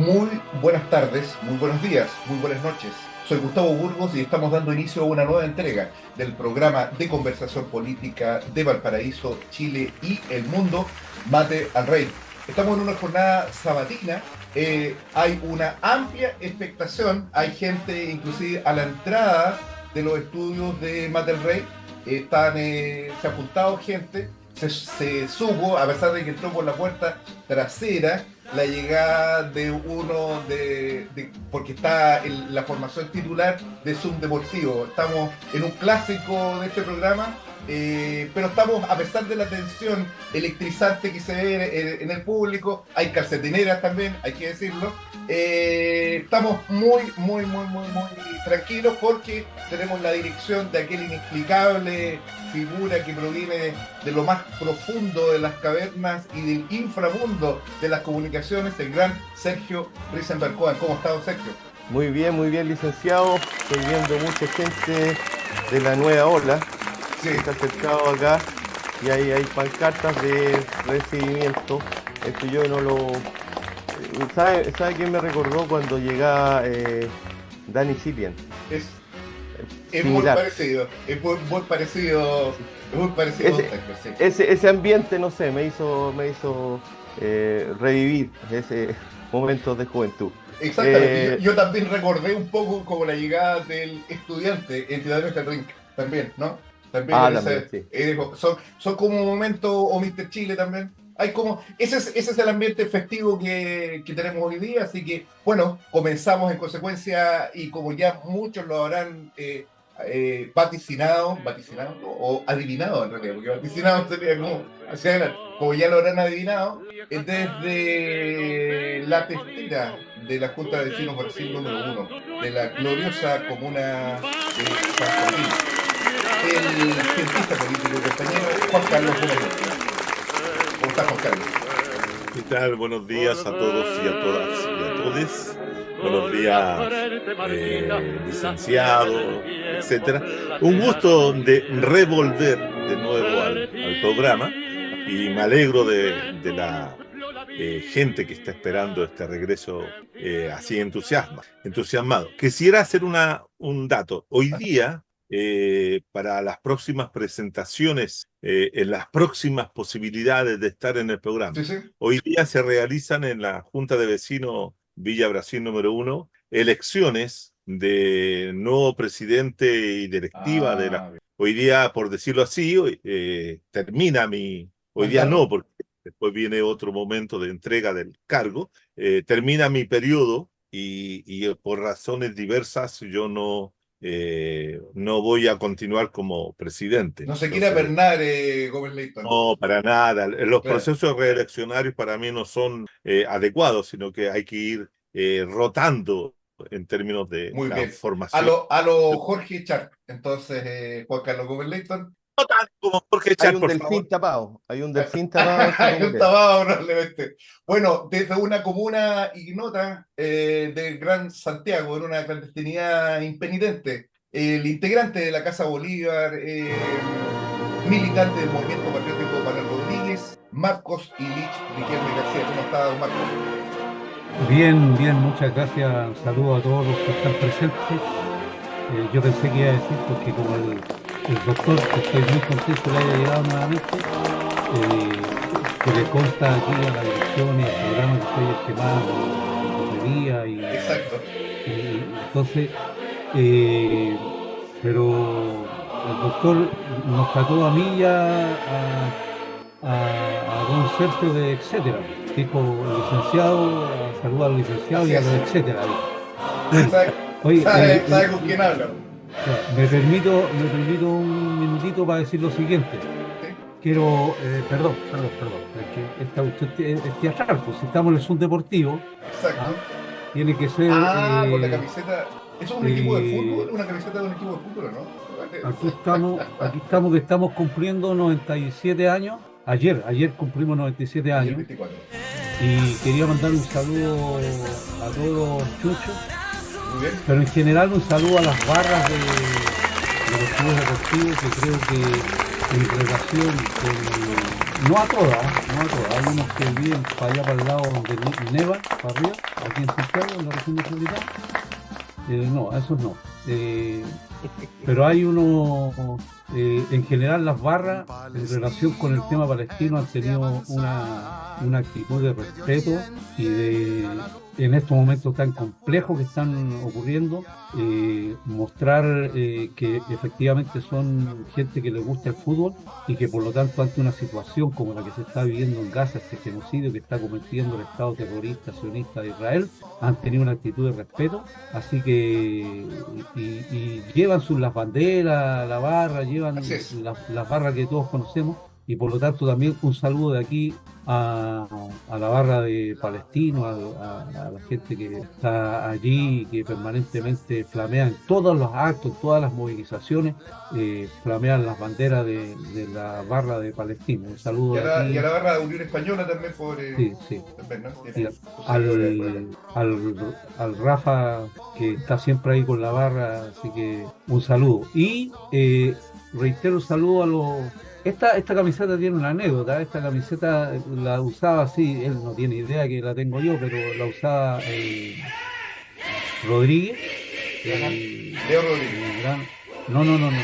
Muy buenas tardes, muy buenos días, muy buenas noches. Soy Gustavo Burgos y estamos dando inicio a una nueva entrega del programa de conversación política de Valparaíso, Chile y el mundo, Mate al Rey. Estamos en una jornada sabatina, hay una amplia expectación, hay gente inclusive a la entrada de los estudios de Mate al Rey, se ha apuntado gente, se supo, a pesar de que entró por la puerta trasera, la llegada de uno porque está en la formación titular de Zoom Deportivo. Estamos en un clásico de este programa, pero estamos, a pesar de la tensión electrizante que se ve en el público, hay calcetineras también, hay que decirlo, estamos muy tranquilos porque tenemos la dirección de aquel inexplicable figura que proviene de lo más profundo de las cavernas y del inframundo de las comunicaciones, el gran Sergio Risenberg-Cohen. ¿Cómo está, don Sergio? Muy bien, licenciado. Estoy viendo mucha gente de la nueva ola. Sí. Que está acercado acá y hay pancartas de recibimiento. Esto yo no lo... ¿Sabe quién me recordó cuando llegaba Danny Silien? Es muy parecido, es muy parecido, Ese ambiente, no sé, me hizo revivir ese momento de juventud. Exactamente, yo también recordé un poco como la llegada del estudiante en Ciudad de Ring, también, ¿no? También, sí. Son como momentos, o Mr. Chile también. Hay como, ese es el ambiente festivo que tenemos hoy día, así que, bueno, comenzamos en consecuencia, y como ya muchos lo habrán vaticinado, ¿no? O adivinado en realidad, porque vaticinado sería como hacia adelante, como ya lo habrán adivinado, desde la testera de la Junta de Vecinos Brasil número 1, de la gloriosa comuna de San Joaquín, el cientista político y compañero Juan Carlos Gómez. ¿Cómo está, Juan Carlos? ¿Qué tal? Buenos días a todos y a todas y a todes. Buenos días, licenciado, etcétera. Un gusto de revolver de nuevo al programa, y me alegro de la gente que está esperando este regreso así entusiasmado. Quisiera hacer un dato. Hoy día, para las próximas presentaciones, en las próximas posibilidades de estar en el programa, Sí. hoy día se realizan en la Junta de Vecinos Villa Brasil número 1 elecciones de nuevo presidente y directiva de la... Hoy día, por decirlo así, termina hoy día no, porque después viene otro momento de entrega del cargo, termina mi periodo y por razones diversas yo no voy a continuar como presidente. No se quiere apernar, Gómez Leighton. No, para nada. Los procesos reeleccionarios para mí no son adecuados, sino que hay que ir rotando en términos de muy la bien. formación. A lo Jorge Char, entonces, Juan Carlos Gómez Leighton. No tanto como Jorge Char, hay un delfín tapado. Hay un tapado, probablemente. Bueno, desde una comuna ignota del Gran Santiago, en una clandestinidad impenitente, el integrante de la Casa Bolívar, militante del Movimiento Patriótico Manuel Rodríguez, Marcos Ilich Riquelme García. ¿Cómo está, don Marcos? Bien, muchas gracias. Un saludo a todos los que están presentes. Yo pensé que iba a decir, porque como el doctor, que estoy muy contento, le haya llegado nuevamente, que le consta aquí a la dirección y al programa que soy el que más lo pedía. Exacto. Entonces, pero el doctor nos trató a mí y a don Sergio de etcétera, tipo licenciado, saluda al licenciado y a los etcétera. Oye, ¿sabe con quién habla? Me permito un minutito para decir lo siguiente. ¿Sí? Quiero, perdón, es que esta usted es teatral, pues si estamos en el Zoom Deportivo. Exacto. Tiene que ser... con la camiseta. ¿Eso es un equipo de fútbol? ¿Una camiseta de un equipo de fútbol, no? Aquí estamos que estamos cumpliendo 97 años. Ayer cumplimos 97 años. 24. Y quería mandar un saludo a todos los chuchos. Muy bien. Pero en general un saludo a las barras de los clubes deportivos, que creo que en relación con... No a todas, hay unos que viven para allá, para el lado donde neva, para arriba, aquí en Santiago, en la región metropolitana. No, a esos no. Pero hay en general las barras, en relación con el tema palestino, han tenido una actitud de respeto y en estos momentos tan complejos que están ocurriendo, mostrar que efectivamente son gente que les gusta el fútbol y que por lo tanto ante una situación como la que se está viviendo en Gaza, este genocidio que está cometiendo el Estado terrorista sionista de Israel, han tenido una actitud de respeto, así que y llevan las banderas, la barra, llevan Así es. las barras que todos conocemos, y por lo tanto también un saludo de aquí a la barra de palestinos, a la gente que está allí, que permanentemente flamean todos los actos, todas las movilizaciones, flamean las banderas de la barra de palestinos. Un saludo de Y a aquí. la barra de Unión Española también Sí, sí. también, ¿no? Y Tiene sus seguidores por acá. al Rafa, que está siempre ahí con la barra, así que un saludo. Y reitero un saludo a los... Esta camiseta tiene una anécdota. Esta camiseta la usaba así, él no tiene idea que la tengo yo, pero la usaba Rodríguez, Ajá. el, Leo Rodríguez. el gran... No, no, no, no, no.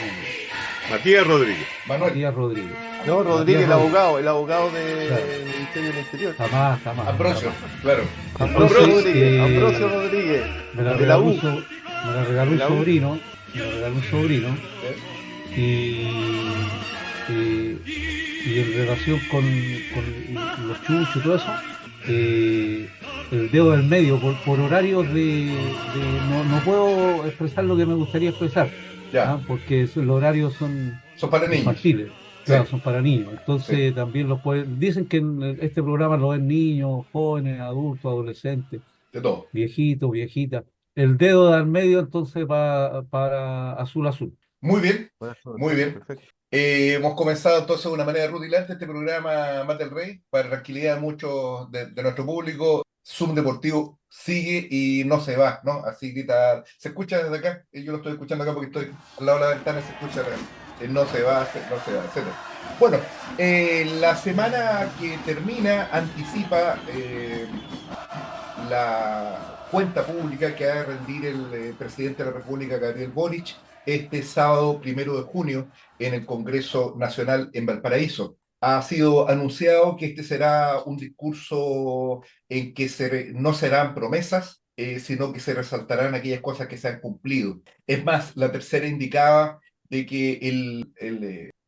Matías Rodríguez. Manuel. Matías Rodríguez. No, Rodríguez, Matías el abogado del Claro. Ministerio del Interior. Jamás, jamás. Ambrosio, jamás. claro. Ambrosio Entonces, Rodríguez, Ambrosio Rodríguez, me la de la regaló U. me la regaló De un la U. sobrino, me la regaló un sobrino, ¿Eh? y en relación con los chuchos y todo eso, el dedo del medio, por horarios no puedo expresar lo que me gustaría expresar, Ya. porque los horarios son Son para niños. infantiles, claro, Sí. son para niños. Entonces también dicen que en este programa lo ven niños, jóvenes, adultos, adolescentes, De todo. viejitos, viejitas. El dedo del medio entonces para azul azul. Muy bien, Buenas muy noches, bien. perfecto. Hemos comenzado entonces de una manera rutilante este programa Mate el Rey, para tranquilidad de muchos de nuestro público. Zoom Deportivo sigue y no se va, ¿no? Así grita, se escucha desde acá, yo lo estoy escuchando acá porque estoy al lado de la ventana, se escucha, no se va, no se va, etcétera. Bueno, la semana que termina anticipa la cuenta pública que ha de rendir el presidente de la República, Gabriel Boric, este sábado 1 de junio en el Congreso Nacional en Valparaíso. Ha sido anunciado que este será un discurso en que no serán promesas, sino que se resaltarán aquellas cosas que se han cumplido. Es más, la tercera indicaba de que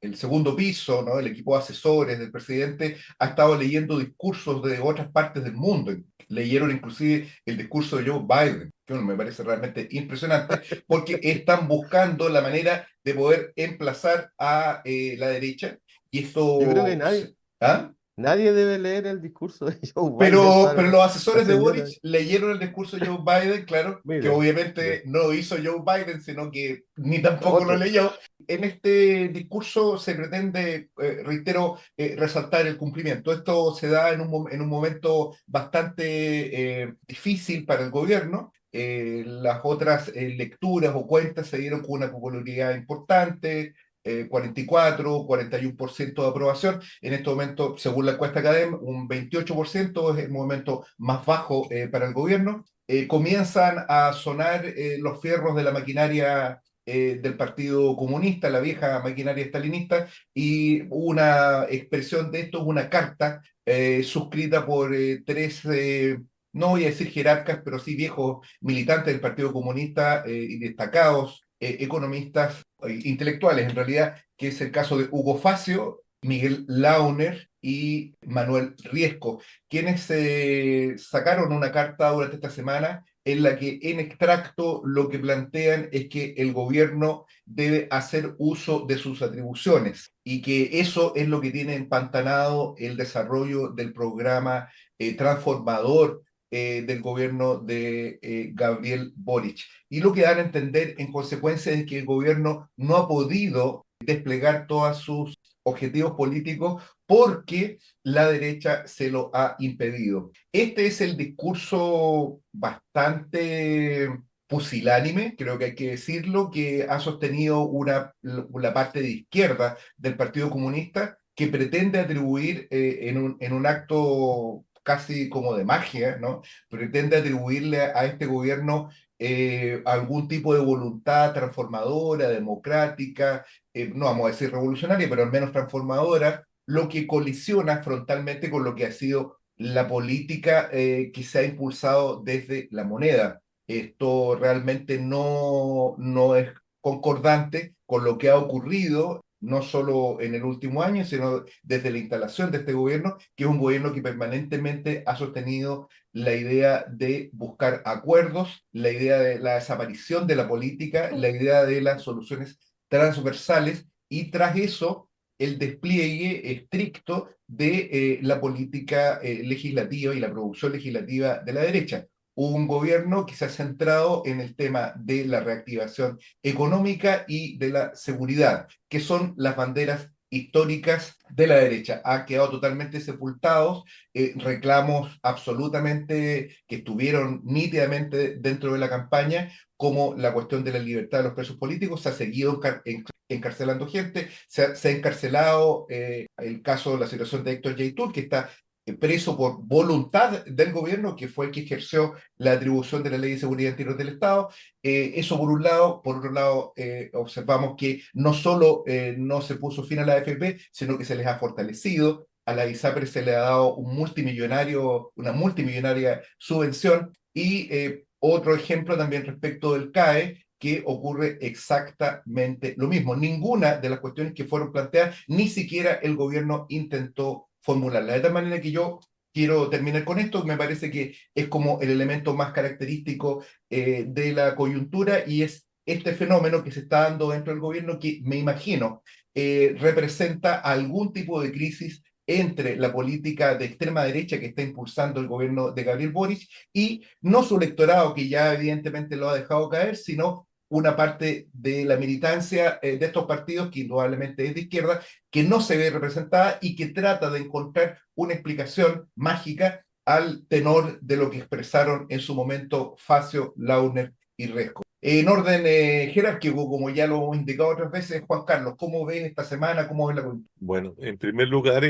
el segundo piso, ¿no? El equipo de asesores del presidente ha estado leyendo discursos de otras partes del mundo. Leyeron inclusive el discurso de Joe Biden, que me parece realmente impresionante, porque están buscando la manera de poder emplazar a la derecha. Y Yo creo que esto... ¿Ah? nadie debe leer el discurso de Joe Biden Pero para los la asesores de señora. Boric leyeron el discurso de Joe Biden, claro, que Mire, obviamente mire, no hizo Joe Biden, sino que ni tampoco lo otro. leyó. En este discurso se pretende, reitero, resaltar el cumplimiento. Esto se da en un momento bastante difícil para el gobierno. Las otras lecturas o cuentas se dieron con una popularidad importante, 41% de aprobación. En este momento, según la encuesta Academ, un 28% es el momento más bajo para el gobierno. Comienzan a sonar los fierros de la maquinaria del Partido Comunista, la vieja maquinaria stalinista, y una expresión de esto es una carta suscrita por tres, no voy a decir jerarcas, pero sí viejos militantes del Partido Comunista y destacados economistas intelectuales, en realidad, que es el caso de Hugo Facio, Miguel Launer y Manuel Riesco, quienes sacaron una carta durante esta semana en la que en extracto lo que plantean es que el gobierno debe hacer uso de sus atribuciones y que eso es lo que tiene empantanado el desarrollo del programa transformador del gobierno de Gabriel Boric. Y lo que dan a entender en consecuencia es que el gobierno no ha podido desplegar todos sus objetivos políticos porque la derecha se lo ha impedido. Este es el discurso bastante pusilánime, creo que hay que decirlo, que ha sostenido la parte de izquierda del Partido Comunista, que pretende atribuir en un acto casi como de magia, ¿no? Pretende atribuirle a este gobierno algún tipo de voluntad transformadora, democrática, no vamos a decir revolucionaria, pero al menos transformadora, lo que colisiona frontalmente con lo que ha sido la política que se ha impulsado desde la moneda. Esto realmente no es concordante con lo que ha ocurrido no solo en el último año, sino desde la instalación de este gobierno, que es un gobierno que permanentemente ha sostenido la idea de buscar acuerdos, la idea de la desaparición de la política, la idea de las soluciones transversales y tras eso el despliegue estricto de la política legislativa y la producción legislativa de la derecha. Un gobierno que se ha centrado en el tema de la reactivación económica y de la seguridad, que son las banderas históricas de la derecha. Han quedado totalmente sepultados reclamos absolutamente que estuvieron nítidamente dentro de la campaña, como la cuestión de la libertad de los presos políticos. Se ha seguido encarcelando gente, se ha encarcelado el caso de la situación de Héctor Yaitul, que está preso por voluntad del gobierno, que fue el que ejerció la atribución de la Ley de Seguridad Interior del Estado. Eso por un lado. Por otro lado, observamos que no solo no se puso fin a la AFP, sino que se les ha fortalecido. A la ISAPRE se le ha dado una multimillonaria subvención. Y otro ejemplo también respecto del CAE, que ocurre exactamente lo mismo. Ninguna de las cuestiones que fueron planteadas, ni siquiera el gobierno intentó formularla. De tal manera que yo quiero terminar con esto, me parece que es como el elemento más característico de la coyuntura y es este fenómeno que se está dando dentro del gobierno que me imagino representa algún tipo de crisis entre la política de extrema derecha que está impulsando el gobierno de Gabriel Boric y no su electorado, que ya evidentemente lo ha dejado caer, sino una parte de la militancia de estos partidos, que indudablemente es de izquierda, que no se ve representada y que trata de encontrar una explicación mágica al tenor de lo que expresaron en su momento Facio, Launer y Resco. En orden jerárquico, como ya lo hemos indicado otras veces, Juan Carlos, ¿cómo ves esta semana? ¿Cómo ves la coyuntura? Bueno, en primer lugar,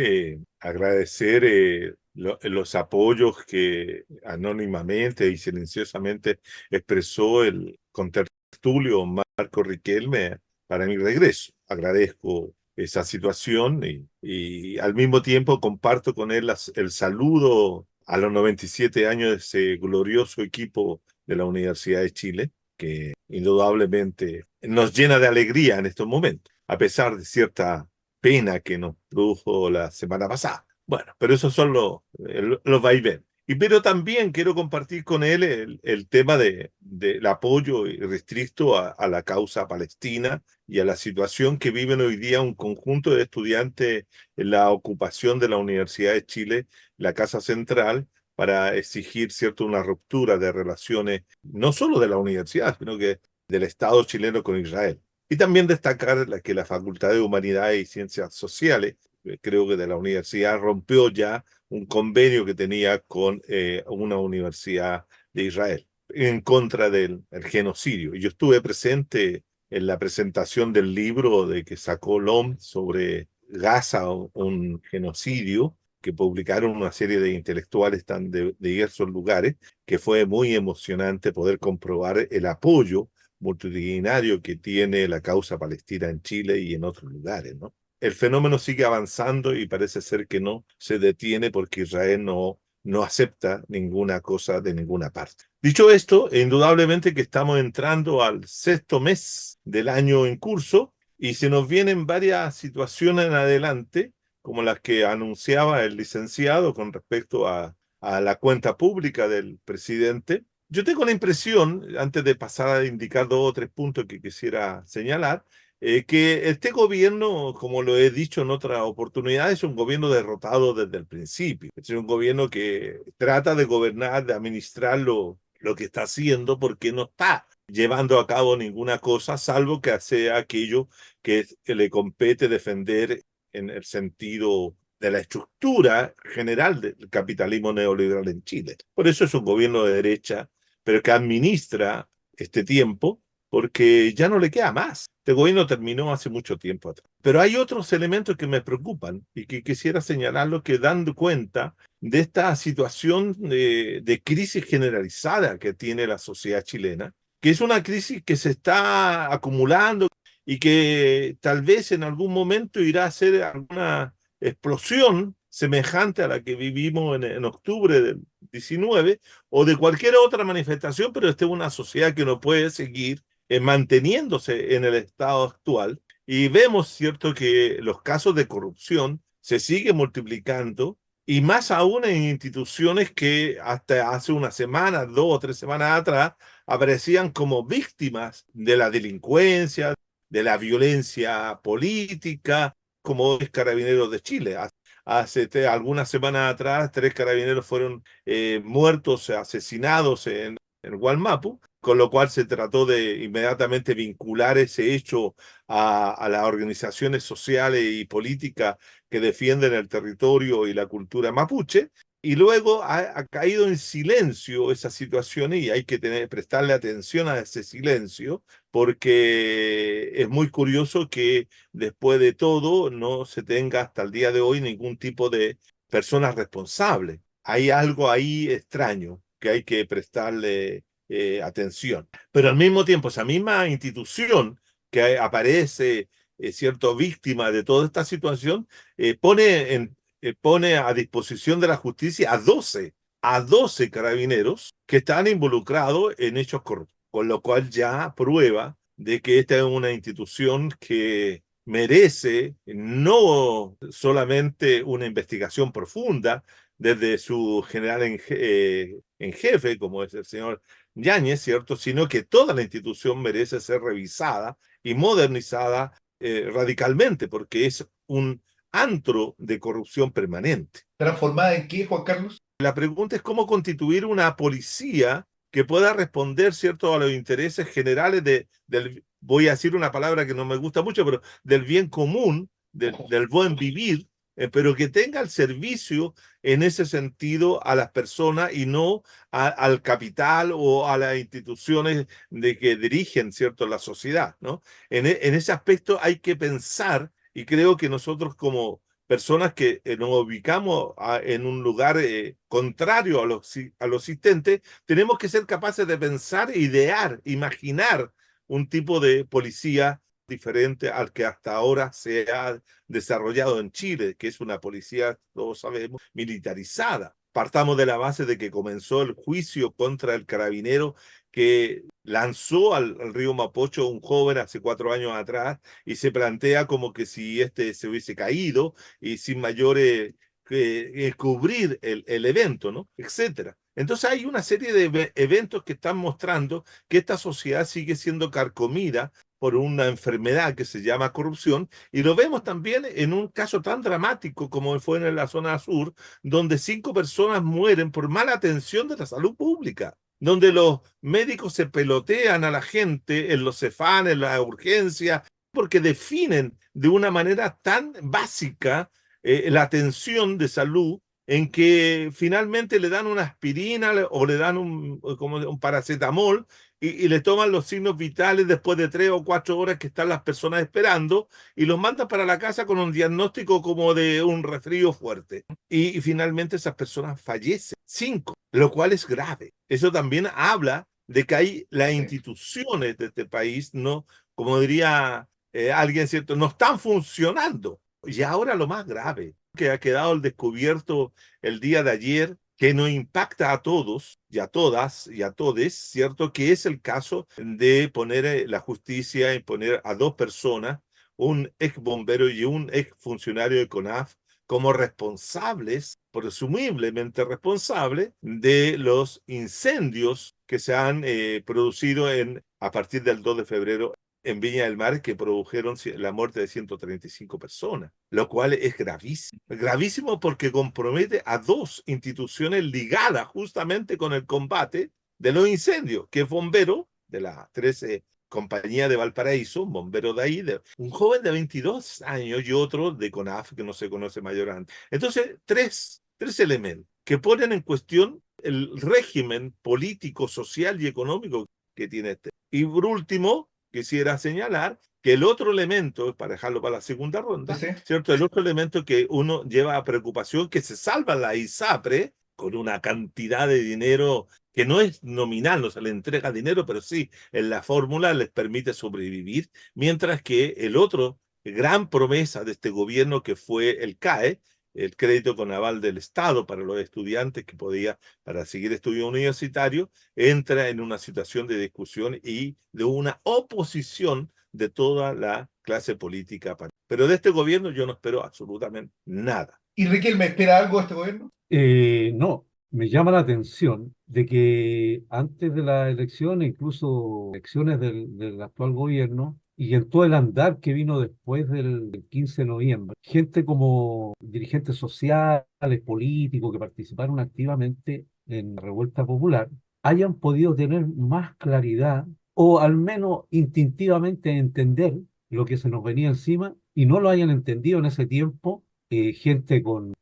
agradecer los apoyos que anónimamente y silenciosamente expresó el contertulio Marco Riquelme para mi regreso. Agradezco esa situación y al mismo tiempo comparto con él el saludo a los 97 años de ese glorioso equipo de la Universidad de Chile, que indudablemente nos llena de alegría en estos momentos, a pesar de cierta pena que nos produjo la semana pasada. Bueno, pero esos son los vaivenes. Pero también quiero compartir con él el tema del apoyo irrestricto a la causa palestina y a la situación que viven hoy día un conjunto de estudiantes en la ocupación de la Universidad de Chile, la Casa Central, para exigir, ¿cierto?, una ruptura de relaciones, no solo de la universidad, sino que del Estado chileno con Israel. Y también destacar que la Facultad de Humanidades y Ciencias Sociales, creo que de la universidad, rompió ya un convenio que tenía con una universidad de Israel en contra del genocidio. Y yo estuve presente en la presentación del libro de que sacó LOM sobre Gaza, un genocidio, que publicaron una serie de intelectuales de diversos lugares, que fue muy emocionante poder comprobar el apoyo multitudinario que tiene la causa palestina en Chile y en otros lugares, ¿no? El fenómeno sigue avanzando y parece ser que no se detiene porque Israel no acepta ninguna cosa de ninguna parte. Dicho esto, indudablemente que estamos entrando al sexto mes del año en curso y se nos vienen varias situaciones en adelante, como las que anunciaba el licenciado con respecto a la cuenta pública del presidente. Yo tengo la impresión, antes de pasar a indicar 2 o 3 puntos que quisiera señalar, que este gobierno, como lo he dicho en otras oportunidades, es un gobierno derrotado desde el principio. Es un gobierno que trata de gobernar, de administrar lo que está haciendo, porque no está llevando a cabo ninguna cosa, salvo que sea aquello que le compete defender en el sentido de la estructura general del capitalismo neoliberal en Chile. Por eso es un gobierno de derecha, pero que administra este tiempo porque ya no le queda más. Este gobierno terminó hace mucho tiempo atrás. Pero hay otros elementos que me preocupan y que quisiera señalarlo, que dan cuenta de esta situación de crisis generalizada que tiene la sociedad chilena, que es una crisis que se está acumulando y que tal vez en algún momento irá a ser alguna explosión semejante a la que vivimos en octubre del 19 o de cualquier otra manifestación, pero esta es una sociedad que no puede seguir manteniéndose en el estado actual. Y vemos, cierto, que los casos de corrupción se siguen multiplicando y más aún en instituciones que hasta hace unas semanas, 2 o 3 semanas atrás, aparecían como víctimas de la delincuencia, de la violencia política, como es Carabineros de Chile. Hace algunas semanas atrás, 3 carabineros fueron muertos, asesinados en Gualmapu, con lo cual se trató de inmediatamente vincular ese hecho a las organizaciones sociales y políticas que defienden el territorio y la cultura mapuche. Y luego ha caído en silencio esas situaciones y hay que prestarle atención a ese silencio, porque es muy curioso que después de todo no se tenga hasta el día de hoy ningún tipo de personas responsables. Hay algo ahí extraño que hay que prestarle atención. Pero al mismo tiempo, esa misma institución que aparece, cierto, víctima de toda esta situación, pone a disposición de la justicia a 12 carabineros que están involucrados en hechos corruptos, con lo cual ya prueba de que esta es una institución que merece no solamente una investigación profunda desde su general en jefe, como es el señor Yáñez, ¿cierto? Sino que toda la institución merece ser revisada y modernizada radicalmente, porque es un antro de corrupción permanente. ¿Transformada en qué, Juan Carlos? La pregunta es cómo constituir una policía que pueda responder, ¿cierto?, a los intereses generales voy a decir una palabra que no me gusta mucho, pero del bien común, del buen vivir, pero que tenga el servicio en ese sentido a las personas y no al capital o a las instituciones que dirigen, ¿cierto?, la sociedad, ¿no? En ese aspecto hay que pensar, y creo que nosotros como personas que nos ubicamos en un lugar contrario a lo existente, tenemos que ser capaces de pensar, idear, imaginar un tipo de policía diferente al que hasta ahora se ha desarrollado en Chile, que es una policía, todos sabemos, militarizada. Partamos de la base de que comenzó el juicio contra el carabinero que lanzó al río Mapocho un joven hace 4 años atrás y se plantea como que si este se hubiese caído y sin mayores cubrir el evento, ¿no? Etcétera. Entonces hay una serie de eventos que están mostrando que esta sociedad sigue siendo carcomida por una enfermedad que se llama corrupción, y lo vemos también en un caso tan dramático como fue en la zona sur, donde 5 personas mueren por mala atención de la salud pública, donde los médicos se pelotean a la gente en los CEFAN, en la urgencia, porque definen de una manera tan básica la atención de salud, en que finalmente le dan una aspirina o le dan como un paracetamol y le toman los signos vitales después de 3 o 4 horas que están las personas esperando y los mandan para la casa con un diagnóstico como de un resfrío fuerte. Y finalmente esas personas fallecen, 5, lo cual es grave. Eso también habla de que hay las instituciones de este país, no, como diría alguien, ¿cierto?, no están funcionando. Y ahora lo más grave, que ha quedado al descubierto el día de ayer, que nos impacta a todos y a todas y a todes, ¿cierto? Que es el caso de poner la justicia y poner a 2 personas, un ex bombero y un ex funcionario de CONAF, como responsables, presumiblemente responsables, de los incendios que se han producido a partir del 2 de febrero en Viña del Mar, que produjeron la muerte de 135 personas, lo cual es gravísimo. Gravísimo porque compromete a 2 instituciones ligadas justamente con el combate de los incendios, que es bombero de la 13 compañía de Valparaíso, un bombero de ahí, un joven de 22 años y otro de CONAF, que no se conoce mayor antes. Entonces, tres elementos que ponen en cuestión el régimen político, social y económico que tiene este. Y por último, quisiera señalar que el otro elemento, para dejarlo para la segunda ronda, Sí, sí. ¿cierto? El otro elemento que uno lleva a preocupación, que se salva la ISAPRE con una cantidad de dinero que no es nominal, no se le entrega dinero, pero sí en la fórmula les permite sobrevivir, mientras que el otro gran promesa de este gobierno, que fue el CAE, el crédito con aval del Estado para los estudiantes que podía, para seguir estudios universitarios, entra en una situación de discusión y de una oposición de toda la clase política. Pero de este gobierno yo no espero absolutamente nada. ¿Y Riquelme espera algo de este gobierno? No, me llama la atención de que antes de la elección, incluso elecciones del actual gobierno, y en todo el andar que vino después del 15 de noviembre, gente como dirigentes sociales, políticos que participaron activamente en la revuelta popular, hayan podido tener más claridad o al menos instintivamente entender lo que se nos venía encima y no lo hayan entendido en ese tiempo, gente con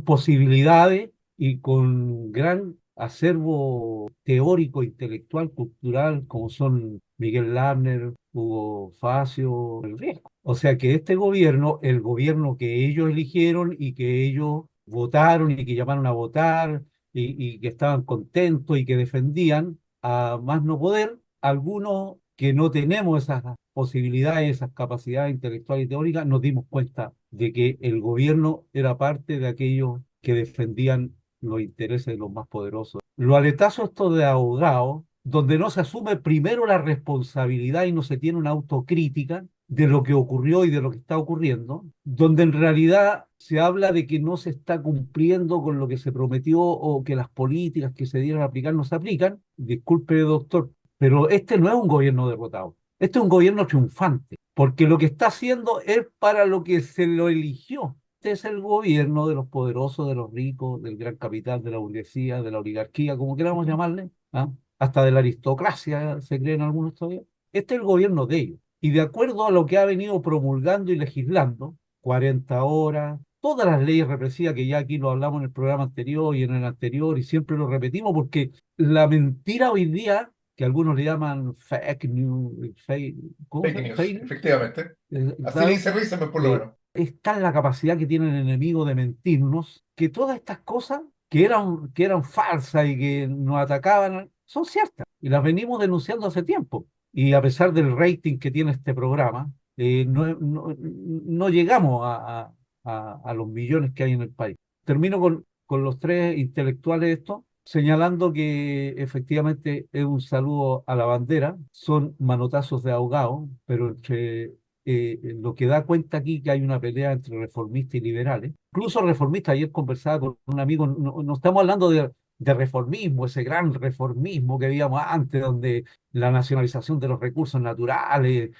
posibilidades y con gran acervo teórico, intelectual, cultural, como son Miguel Lerner, Hugo Facio, el Riesco. O sea que este gobierno, el gobierno que ellos eligieron y que ellos votaron y que llamaron a votar y que estaban contentos y que defendían a más no poder, algunos que no tenemos esas posibilidades, esas capacidades intelectuales y teóricas, nos dimos cuenta de que el gobierno era parte de aquellos que defendían los intereses de los más poderosos. Lo aletazo esto de ahogados, donde no se asume primero la responsabilidad y no se tiene una autocrítica de lo que ocurrió y de lo que está ocurriendo, donde en realidad se habla de que no se está cumpliendo con lo que se prometió o que las políticas que se dieron a aplicar no se aplican. Disculpe, doctor, pero este no es un gobierno derrotado, este es un gobierno triunfante, porque lo que está haciendo es para lo que se lo eligió. Este es el gobierno de los poderosos, de los ricos, del gran capital, de la burguesía, de la oligarquía, como queramos llamarle, ¿ah? Hasta de la aristocracia, se creen algunos todavía. Este es el gobierno de ellos. Y de acuerdo a lo que ha venido promulgando y legislando, 40 horas, todas las leyes represivas que ya aquí lo hablamos en el programa anterior y en el anterior y siempre lo repetimos porque la mentira hoy día, que algunos le llaman fake news, ¿cómo se Fake llama? news, Fake news, efectivamente. Así le ¿sabe? dice Rizzo, por lo menos. Está en la capacidad que tiene el enemigo de mentirnos, que todas estas cosas que eran falsas y que nos atacaban, son ciertas. Y las venimos denunciando hace tiempo. Y a pesar del rating que tiene este programa, no llegamos a los millones que hay en el país. Termino con los tres intelectuales estos, señalando que efectivamente es un saludo a la bandera, son manotazos de ahogado, pero entre lo que da cuenta aquí que hay una pelea entre reformistas y liberales. Incluso reformistas, ayer conversaba con un amigo, no estamos hablando de reformismo, ese gran reformismo que veíamos antes, donde la nacionalización de los recursos naturales,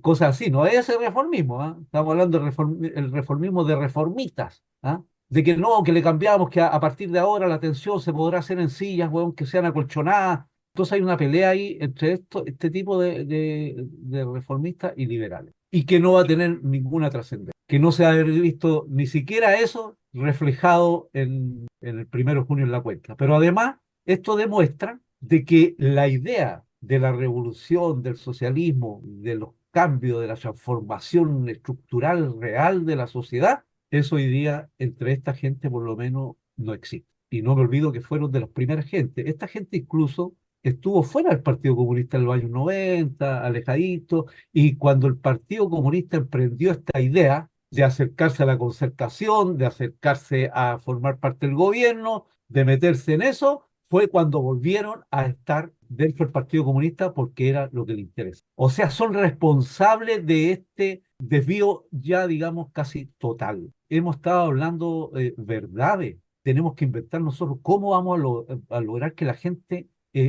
cosas así, no es ese reformismo, ¿ah? Estamos hablando el reformismo de reformistas, ¿ah? De que no, que le cambiamos, que a partir de ahora la atención se podrá hacer en sillas, weón, que sean acolchonadas. Entonces hay una pelea ahí entre este tipo de reformistas y liberales, y que no va a tener ninguna trascendencia, que no se ha visto ni siquiera eso reflejado en el 1 de junio en la cuenta. Pero además, esto demuestra de que la idea de la revolución, del socialismo, de los cambios, de la transformación estructural real de la sociedad, eso hoy día entre esta gente por lo menos no existe. Y no me olvido que fueron de las primeras gente. Esta gente incluso estuvo fuera del Partido Comunista en los años 90, alejadito, y cuando el Partido Comunista emprendió esta idea de acercarse a la concertación, de acercarse a formar parte del gobierno, de meterse en eso, fue cuando volvieron a estar dentro del Partido Comunista porque era lo que les interesa. O sea, son responsables de este desvío ya, digamos, casi total. Hemos estado hablando verdades. Tenemos que inventar nosotros cómo vamos a lograr que la gente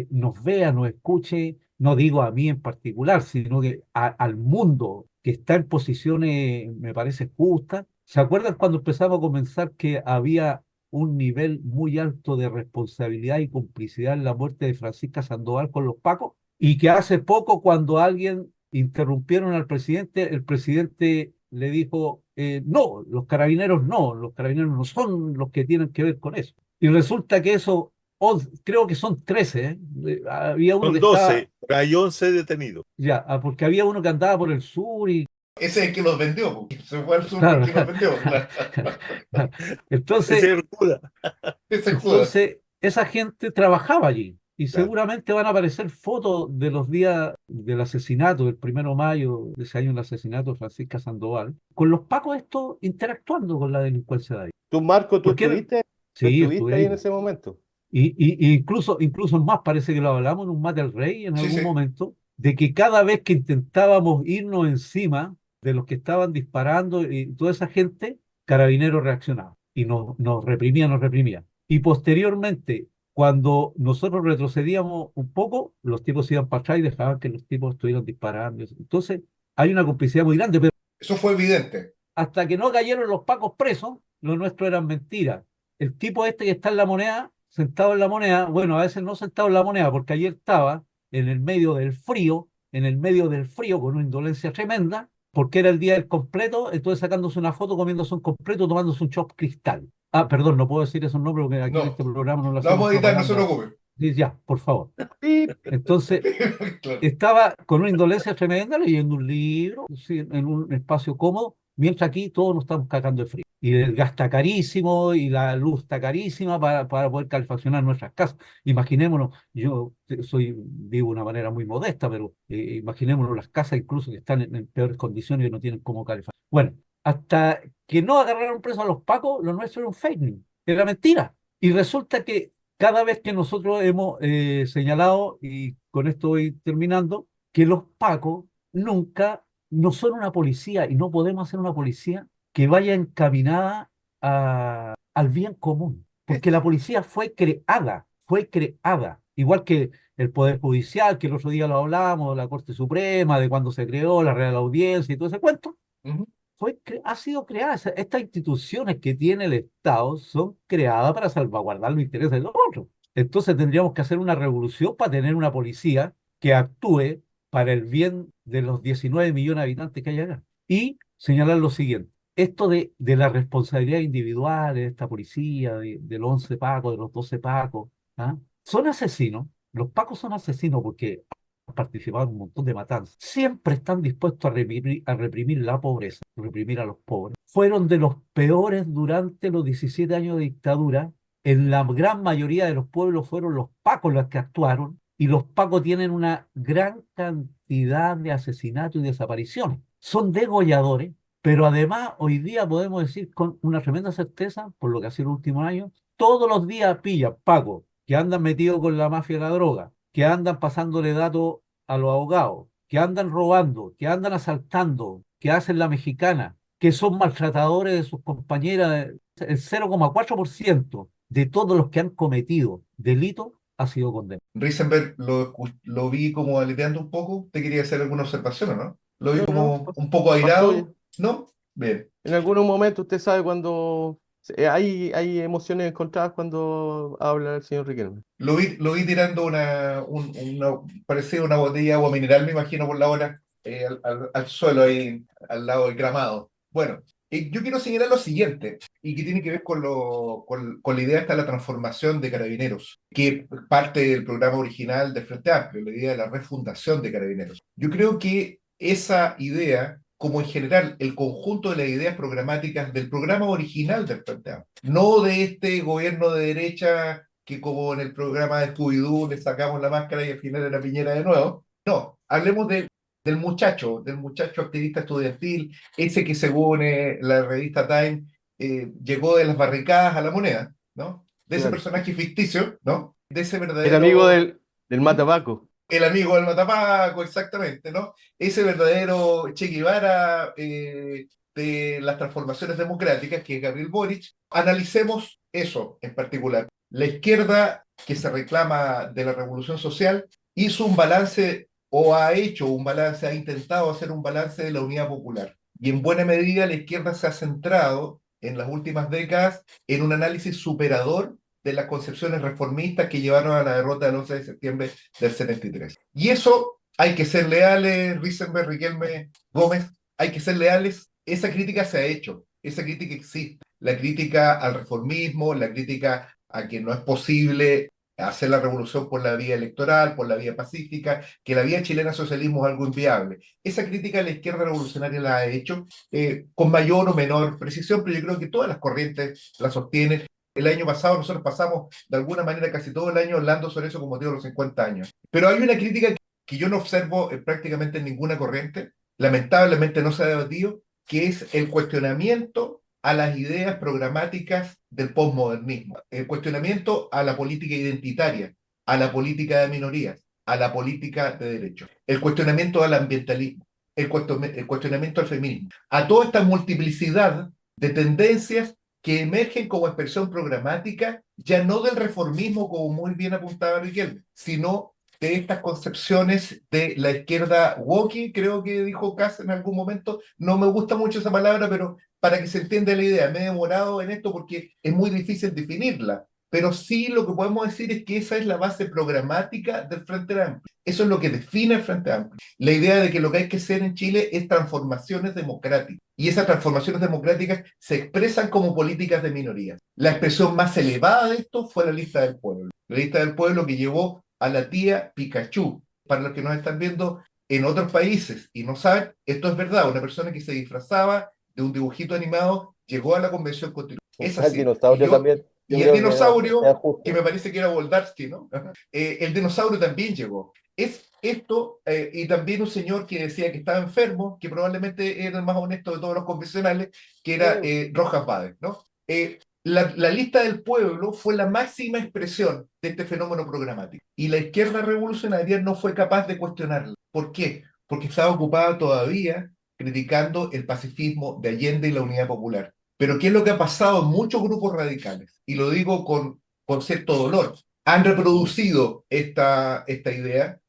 nos vea, nos escuche, no digo a mí en particular, sino que al mundo que está en posiciones, me parece, justas. ¿Se acuerdan cuando empezamos a comenzar que había un nivel muy alto de responsabilidad y complicidad en la muerte de Francisca Sandoval con los pacos? Y que hace poco, cuando alguien interrumpieron al presidente, el presidente le dijo, no, los carabineros no son los que tienen que ver con eso. Y resulta que eso creo que son 13, ¿eh? Había uno Son que estaba, 12, pero hay 11 detenidos. ya, porque había uno que andaba por el sur y, Ese es el que los vendió, porque se fue al sur claro, porque los vendió. Claro. Ese entonces, es el cura. Ese es Judas. entonces esa gente trabajaba allí y Claro. seguramente van a aparecer fotos de los días del asesinato, del 1 de mayo de ese año, el asesinato de Francisca Sandoval, con los pacos estos interactuando con la delincuencia de ahí. Tú, Marco, ¿Por qué? tú Sí, estuve estuviste ahí en ahí. ese momento. Y incluso más, parece que lo hablamos en un Mate al Rey en Sí, algún sí. momento, de que cada vez que intentábamos irnos encima de los que estaban disparando y toda esa gente, Carabineros reaccionaba y nos reprimía, nos reprimía. Y posteriormente, cuando nosotros retrocedíamos un poco, los tipos iban para atrás y dejaban que los tipos estuvieran disparando. Entonces, hay una complicidad muy grande, pero Eso fue evidente. hasta que no cayeron los pacos presos, lo nuestro eran mentiras. El tipo este que está en la moneda, sentado en la moneda, bueno, a veces no sentado en la moneda, porque ayer estaba en el medio del frío, en el medio del frío, con una indolencia tremenda, porque era el día del completo, entonces sacándose una foto, comiéndose un completo, tomándose un chop cristal. Ah, perdón, no puedo decir esos nombres porque aquí en No, este programa no le lo hacemos vamos a editar, no se propaganda. preocupe. Sí, ya, por favor. Sí. Entonces, Claro. estaba con una indolencia tremenda leyendo un libro, sí, en un espacio cómodo, mientras aquí todos nos estamos cagando de frío. Y el gas está carísimo y la luz está carísima para poder calefaccionar nuestras casas. Imaginémonos, vivo de una manera muy modesta, pero imaginémonos las casas incluso que están en peores condiciones y no tienen cómo calefaccionar. Bueno, hasta que no agarraron preso a los pacos, lo nuestro era un fake news, era mentira. Y resulta que cada vez que nosotros hemos señalado, y con esto voy terminando, que los pacos nunca, no son una policía y no podemos ser una policía que vaya encaminada al bien común, porque la policía fue creada, igual que el Poder Judicial, que el otro día lo hablábamos, la Corte Suprema, de cuando se creó la Real Audiencia y todo ese cuento Ujú. ha sido creada. Estas instituciones que tiene el Estado son creadas para salvaguardar los intereses de los otros. Entonces tendríamos que hacer una revolución para tener una policía que actúe para el bien de los 19 millones de habitantes que hay acá. Y señalar lo siguiente, esto de la responsabilidad individual de esta policía, de los 11 pacos, de los 12 pacos, ¿ah? Son asesinos, los pacos son asesinos porque participado en un montón de matanzas, siempre están dispuestos a reprimir la pobreza, reprimir a los pobres. Fueron de los peores durante los 17 años de dictadura. En la gran mayoría de los pueblos fueron los pacos los que actuaron y los pacos tienen una gran cantidad de asesinatos y desapariciones. Son degolladores, pero además hoy día podemos decir con una tremenda certeza, por lo que ha sido los últimos años, todos los días pillan pacos que andan metidos con la mafia de la droga, que andan pasándole datos a los abogados, que andan robando, que andan asaltando, que hacen la mexicana, que son maltratadores de sus compañeras. El 0,4% de todos los que han cometido delitos ha sido condenado. Risenberg lo vi como aleteando un poco. ¿Te quería hacer alguna observación o no? Lo vi No, no, como un poco pasó ya. airado, ¿no? Bien. En algunos momentos usted sabe cuando hay emociones encontradas cuando habla el señor Riquelme. Lo vi tirando parecía una botella de agua mineral, me imagino, por la hora, al suelo ahí, al lado del gramado. Bueno, yo quiero señalar lo siguiente, y que tiene que ver con la idea esta de la transformación de Carabineros, que parte del programa original del Frente Amplio, la idea de la refundación de Carabineros. Yo creo que esa idea, como en general el conjunto de las ideas programáticas del programa original del Frente Amplio, no de este gobierno de derecha que como en el programa de Scooby-Doo le sacamos la máscara y al final era Piñera de nuevo. No, hablemos del muchacho activista estudiantil, ese que según la revista Time llegó de las barricadas a la moneda, ¿no? De ese Claro. personaje ficticio, ¿no? De ese El amigo verdadero, del ¿Mm? Matapaco. El amigo del Matapaco, exactamente, ¿no? Ese verdadero Che Guevara de las transformaciones democráticas, que es Gabriel Boric. Analicemos eso en particular. La izquierda, que se reclama de la revolución social, hizo un balance o ha hecho un balance, ha intentado hacer un balance de la unidad popular. Y en buena medida la izquierda se ha centrado en las últimas décadas en un análisis superador de las concepciones reformistas que llevaron a la derrota del 11 de septiembre del 73. Y eso hay que ser leales, Risenberg, Riquelme, Gómez, hay que ser leales. Esa crítica se ha hecho, esa crítica existe. La crítica al reformismo, la crítica a que no es posible hacer la revolución por la vía electoral, por la vía pacífica, que la vía chilena al socialismo es algo inviable. Esa crítica la izquierda revolucionaria la ha hecho con mayor o menor precisión, pero yo creo que todas las corrientes la sostienen. El año pasado nosotros pasamos de alguna manera casi todo el año hablando sobre eso como digo los 50 años. Pero hay una crítica que yo no observo prácticamente en ninguna corriente, lamentablemente no se ha debatido, que es el cuestionamiento a las ideas programáticas del posmodernismo, el cuestionamiento a la política identitaria, a la política de minorías, a la política de derechos, el cuestionamiento al ambientalismo, el cuestionamiento al feminismo, a toda esta multiplicidad de tendencias que emergen como expresión programática, ya no del reformismo, como muy bien apuntaba Riquelme, sino de estas concepciones de la izquierda woke, creo que dijo Kass en algún momento, no me gusta mucho esa palabra, pero para que se entienda la idea, me he demorado en esto porque es muy difícil definirla, pero sí lo que podemos decir es que esa es la base programática del Frente Amplio, eso es lo que define el Frente Amplio, la idea de que lo que hay que hacer en Chile es transformaciones democráticas, y esas transformaciones democráticas se expresan como políticas de minorías. La expresión más elevada de esto fue la lista del pueblo, la lista del pueblo que llevó a la tía Pikachu. Para los que nos están viendo en otros países y no saben, esto es verdad, una persona que se disfrazaba de un dibujito animado llegó a la convención constitucional. Es El así. dinosaurio también, yo Y el creo que era dinosaurio, que justo. me parece que era Voldarsky, ¿no? El dinosaurio también llegó. Es esto, y también un señor que decía que estaba enfermo, que probablemente era el más honesto de todos los convencionales, que era Sí. Rojas Bades, ¿no? La lista del pueblo fue la máxima expresión de este fenómeno programático. Y la izquierda revolucionaria no fue capaz de cuestionarla. ¿Por qué? Porque estaba ocupada todavía criticando el pacifismo de Allende y la Unidad Popular. Pero ¿qué es lo que ha pasado en muchos grupos radicales? Y lo digo con cierto dolor. Han reproducido esta idea.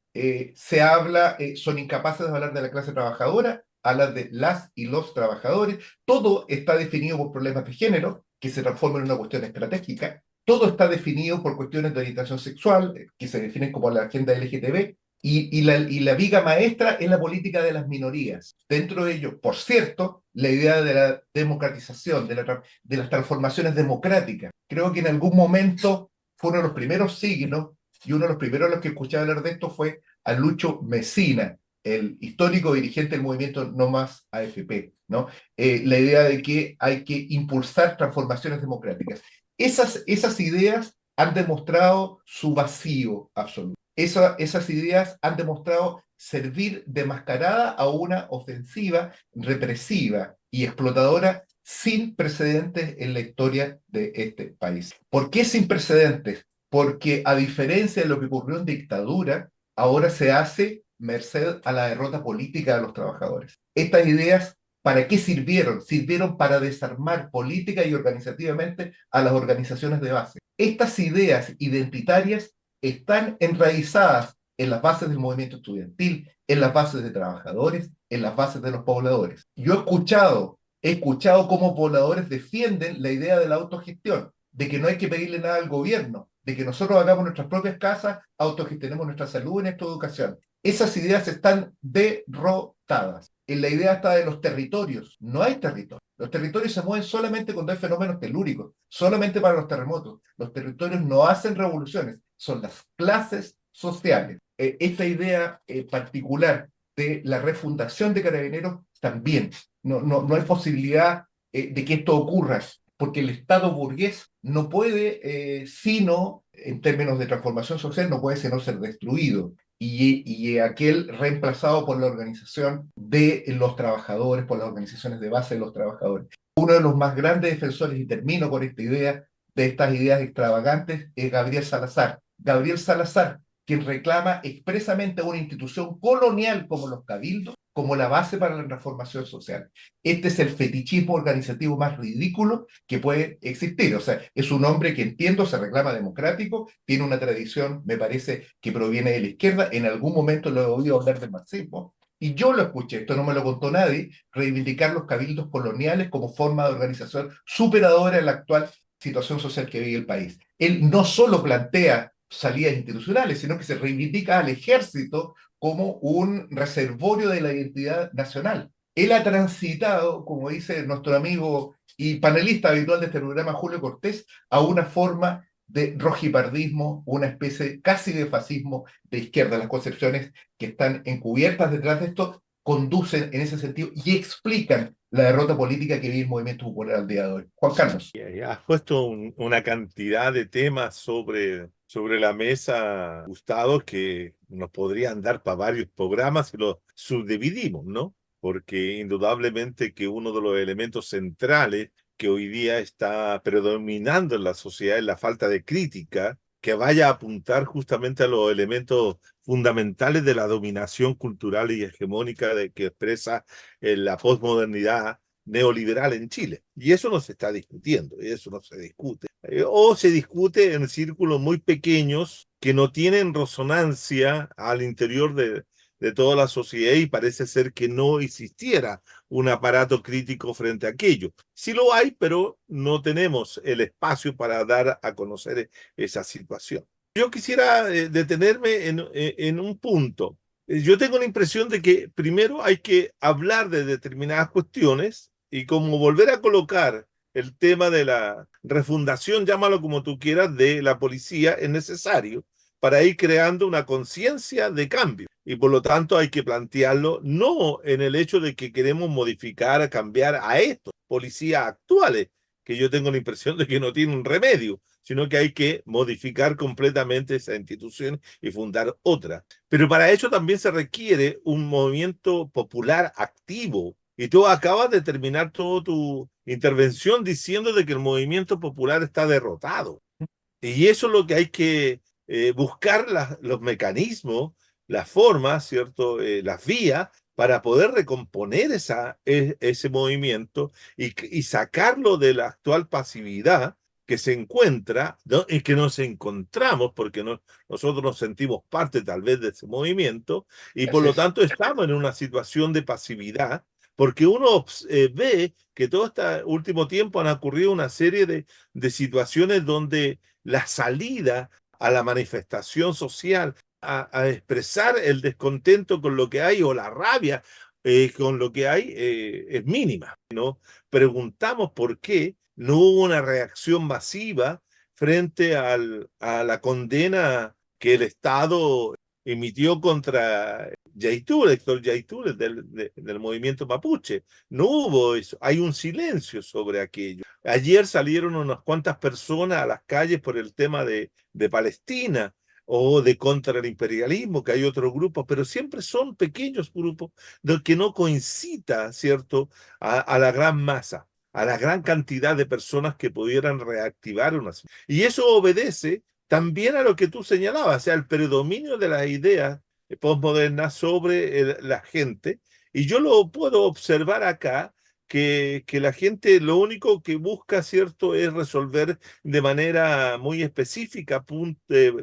Se habla, son incapaces de hablar de la clase trabajadora, hablan de las y los trabajadores. Todo está definido por problemas de género que se transforman en una cuestión estratégica. Todo está definido por cuestiones de orientación sexual, que se definen como la agenda LGTB, y la viga maestra es la política de las minorías. Dentro de ello, por cierto, la idea de la democratización, de las transformaciones democráticas. Creo que en algún momento fue uno de los primeros signos, y uno de los primeros a los que escuché hablar de esto fue a Lucho Mesina, el histórico dirigente del movimiento No Más AFP, ¿no? La idea de que hay que impulsar transformaciones democráticas. Esas ideas han demostrado su vacío absoluto. Esas ideas han demostrado servir de mascarada a una ofensiva represiva y explotadora sin precedentes en la historia de este país. ¿Por qué sin precedentes? Porque a diferencia de lo que ocurrió en dictadura, ahora se hace merced a la derrota política de los trabajadores. Estas ideas, ¿para qué sirvieron? Sirvieron para desarmar política y organizativamente a las organizaciones de base. Estas ideas identitarias están enraizadas en las bases del movimiento estudiantil, en las bases de trabajadores, en las bases de los pobladores. Yo he escuchado cómo pobladores defienden la idea de la autogestión, de que no hay que pedirle nada al gobierno, de que nosotros hagamos nuestras propias casas, autogestionemos nuestra salud y nuestra educación. Esas ideas están derrotadas. En la idea está de los territorios. No hay territorio. Los territorios se mueven solamente cuando hay fenómenos telúricos, solamente para los terremotos. Los territorios no hacen revoluciones, son las clases sociales. Esta idea particular de la refundación de Carabineros también. No hay posibilidad de que esto ocurra, porque el Estado burgués no puede, sino, en términos de transformación social, no puede sino ser destruido. Y aquel reemplazado por la organización de los trabajadores, por las organizaciones de base de los trabajadores. Uno de los más grandes defensores, y termino con esta idea, de estas ideas extravagantes, es Gabriel Salazar. Gabriel Salazar, quien reclama expresamente una institución colonial como los cabildos, como la base para la transformación social. Este es el fetichismo organizativo más ridículo que puede existir. O sea, es un hombre que entiendo se reclama democrático, tiene una tradición, me parece, que proviene de la izquierda. En algún momento lo he oído hablar del marxismo. Y yo lo escuché, esto no me lo contó nadie, reivindicar los cabildos coloniales como forma de organización superadora en la actual situación social que vive el país. Él no solo plantea salidas institucionales, sino que se reivindica al ejército como un reservorio de la identidad nacional. Él ha transitado, como dice nuestro amigo y panelista habitual de este programa, Julio Cortés, a una forma de rojipardismo, una especie casi de fascismo de izquierda. Las concepciones que están encubiertas detrás de esto conducen en ese sentido y explican la derrota política que vive el movimiento popular al día de hoy. Juan Carlos. Has puesto una cantidad de temas sobre la mesa, Gustavo, que nos podrían dar para varios programas si los subdividimos, ¿no? Porque indudablemente que uno de los elementos centrales que hoy día está predominando en la sociedad es la falta de crítica que vaya a apuntar justamente a los elementos fundamentales de la dominación cultural y hegemónica que expresa la posmodernidad neoliberal en Chile. Y eso no se está discutiendo, eso no se discute. O se discute en círculos muy pequeños que no tienen resonancia al interior de toda la sociedad y parece ser que no existiera un aparato crítico frente a aquello. Sí lo hay, pero no tenemos el espacio para dar a conocer esa situación. Yo quisiera detenerme en un punto. Yo tengo la impresión de que primero hay que hablar de determinadas cuestiones y como volver a colocar el tema de la refundación, llámalo como tú quieras, de la policía es necesario para ir creando una conciencia de cambio. Y por lo tanto hay que plantearlo no en el hecho de que queremos modificar, cambiar a estos policías actuales, que yo tengo la impresión de que no tienen remedio, sino que hay que modificar completamente esa institución y fundar otra. Pero para eso también se requiere un movimiento popular activo. Y tú acabas de terminar toda tu intervención diciendo de que el movimiento popular está derrotado. Y eso es lo que hay que buscar los mecanismos, las formas, ¿cierto? Las vías para poder recomponer ese movimiento y sacarlo de la actual pasividad que se encuentra, ¿no? Y que nos encontramos, porque nosotros nos sentimos parte tal vez de ese movimiento, y por Así lo es. tanto estamos en una situación de pasividad, porque uno ve que todo este último tiempo han ocurrido una serie de situaciones donde la salida a la manifestación social, a expresar el descontento con lo que hay o la rabia con lo que hay es mínima, ¿no? Preguntamos por qué no hubo una reacción masiva frente a la condena que el Estado emitió contra Yaitul, Héctor Yaitul, del movimiento mapuche. No hubo eso, hay un silencio sobre aquello. Ayer salieron unas cuantas personas a las calles por el tema de Palestina o de contra el imperialismo, que hay otro grupo, pero siempre son pequeños grupos de que no coincida, ¿cierto?, a la gran masa, a la gran cantidad de personas que pudieran reactivar una. Y eso obedece también a lo que tú señalabas, o sea, el predominio de las ideas postmodernas sobre la gente. Y yo lo puedo observar acá, que la gente lo único que busca, ¿cierto?, es resolver de manera muy específica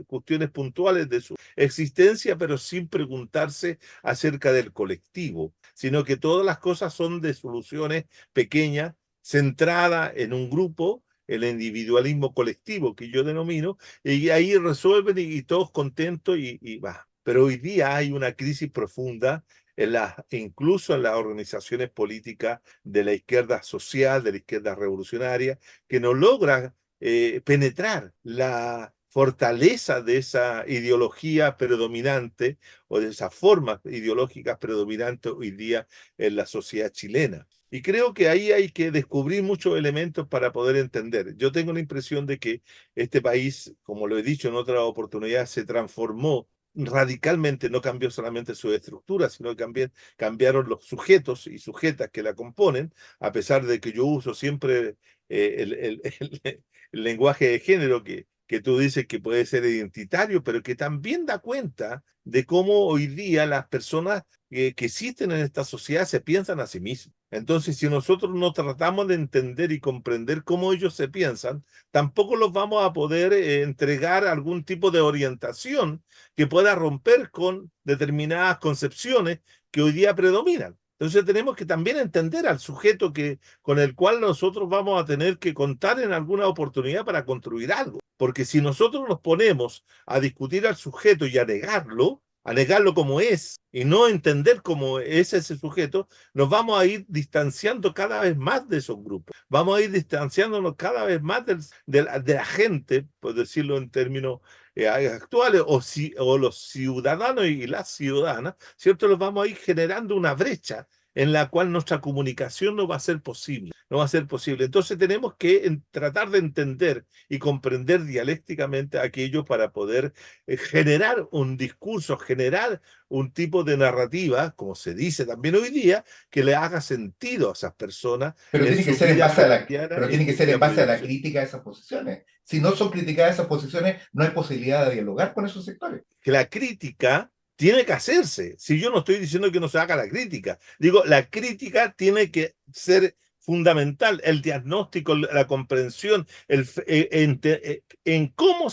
cuestiones puntuales de su existencia, pero sin preguntarse acerca del colectivo, sino que todas las cosas son de soluciones pequeñas, centradas en un grupo, el individualismo colectivo que yo denomino, y ahí resuelven y todos contentos y va. Pero hoy día hay una crisis profunda incluso en las organizaciones políticas de la izquierda social, de la izquierda revolucionaria, que no logra penetrar la fortaleza de esa ideología predominante o de esas formas ideológicas predominantes hoy día en la sociedad chilena. Y creo que ahí hay que descubrir muchos elementos para poder entender. Yo tengo la impresión de que este país, como lo he dicho en otra oportunidad, se transformó radicalmente, no cambió solamente su estructura, sino que también cambiaron los sujetos y sujetas que la componen, a pesar de que yo uso siempre el lenguaje de género que tú dices que puede ser identitario, pero que también da cuenta de cómo hoy día las personas que existen en esta sociedad se piensan a sí mismos. Entonces, si nosotros no tratamos de entender y comprender cómo ellos se piensan, tampoco los vamos a poder entregar algún tipo de orientación que pueda romper con determinadas concepciones que hoy día predominan. Entonces tenemos que también entender al sujeto con el cual nosotros vamos a tener que contar en alguna oportunidad para construir algo. Porque si nosotros nos ponemos a discutir al sujeto y a negarlo, a negarlo como es y no entender cómo es ese sujeto, nos vamos a ir distanciando cada vez más de esos grupos. Vamos a ir distanciándonos cada vez más de la gente, por decirlo en términos actuales, o los ciudadanos y las ciudadanas, ¿cierto? Los vamos a ir generando una brecha en la cual nuestra comunicación no va a ser posible, no va a ser posible. Entonces tenemos que tratar de entender y comprender dialécticamente aquello para poder generar un discurso, generar un tipo de narrativa, como se dice también hoy día, que le haga sentido a esas personas Pero en tiene que su ser en vida base a cotidiana pero y tiene que en su ser en vida base a la profesional. crítica de esas posiciones. Si no son criticadas esas posiciones, no hay posibilidad de dialogar con esos sectores. Que la crítica tiene que hacerse. Si yo no estoy diciendo que no se haga la crítica, digo, la crítica tiene que ser fundamental, el diagnóstico, la comprensión, en cómo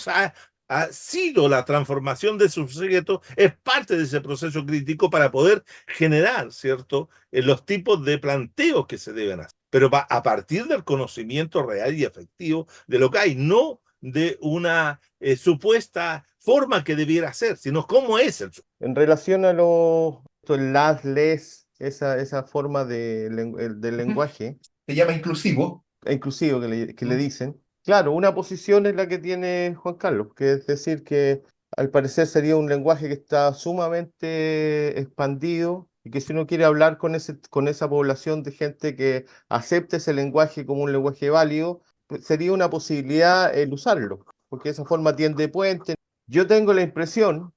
ha sido la transformación de su sujeto, es parte de ese proceso crítico para poder generar, ¿cierto?, los tipos de planteos que se deben hacer. Pero a partir del conocimiento real y efectivo de lo que hay, no de una supuesta forma que debiera ser, sino cómo es el. En relación a el las, les, esa forma del lenguaje, Se llama inclusivo. inclusivo que le dicen, claro, una posición es la que tiene Juan Carlos, que es decir que al parecer sería un lenguaje que está sumamente expandido y que si uno quiere hablar con esa población de gente que acepte ese lenguaje como un lenguaje válido, pues sería una posibilidad el usarlo, porque de esa forma tiende puente. Yo tengo la impresión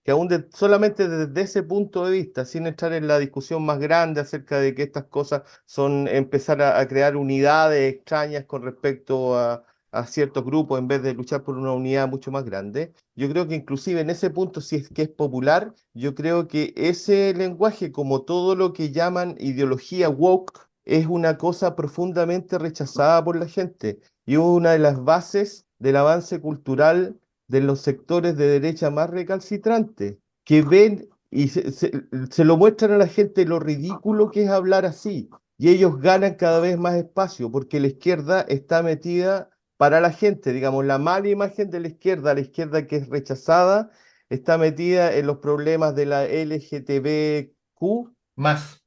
que aún solamente desde ese punto de vista, sin entrar en la discusión más grande acerca de que estas cosas son empezar a crear unidades extrañas con respecto a ciertos grupos en vez de luchar por una unidad mucho más grande, yo creo que inclusive en ese punto, si es que es popular, yo creo que ese lenguaje, como todo lo que llaman ideología woke, es una cosa profundamente rechazada por la gente y una de las bases del avance cultural de los sectores de derecha más recalcitrantes, que ven y se lo muestran a la gente lo ridículo que es hablar así. Y ellos ganan cada vez más espacio porque la izquierda está metida para la gente, digamos, la mala imagen de la izquierda que es rechazada, está metida en los problemas de la LGTBQ, Más.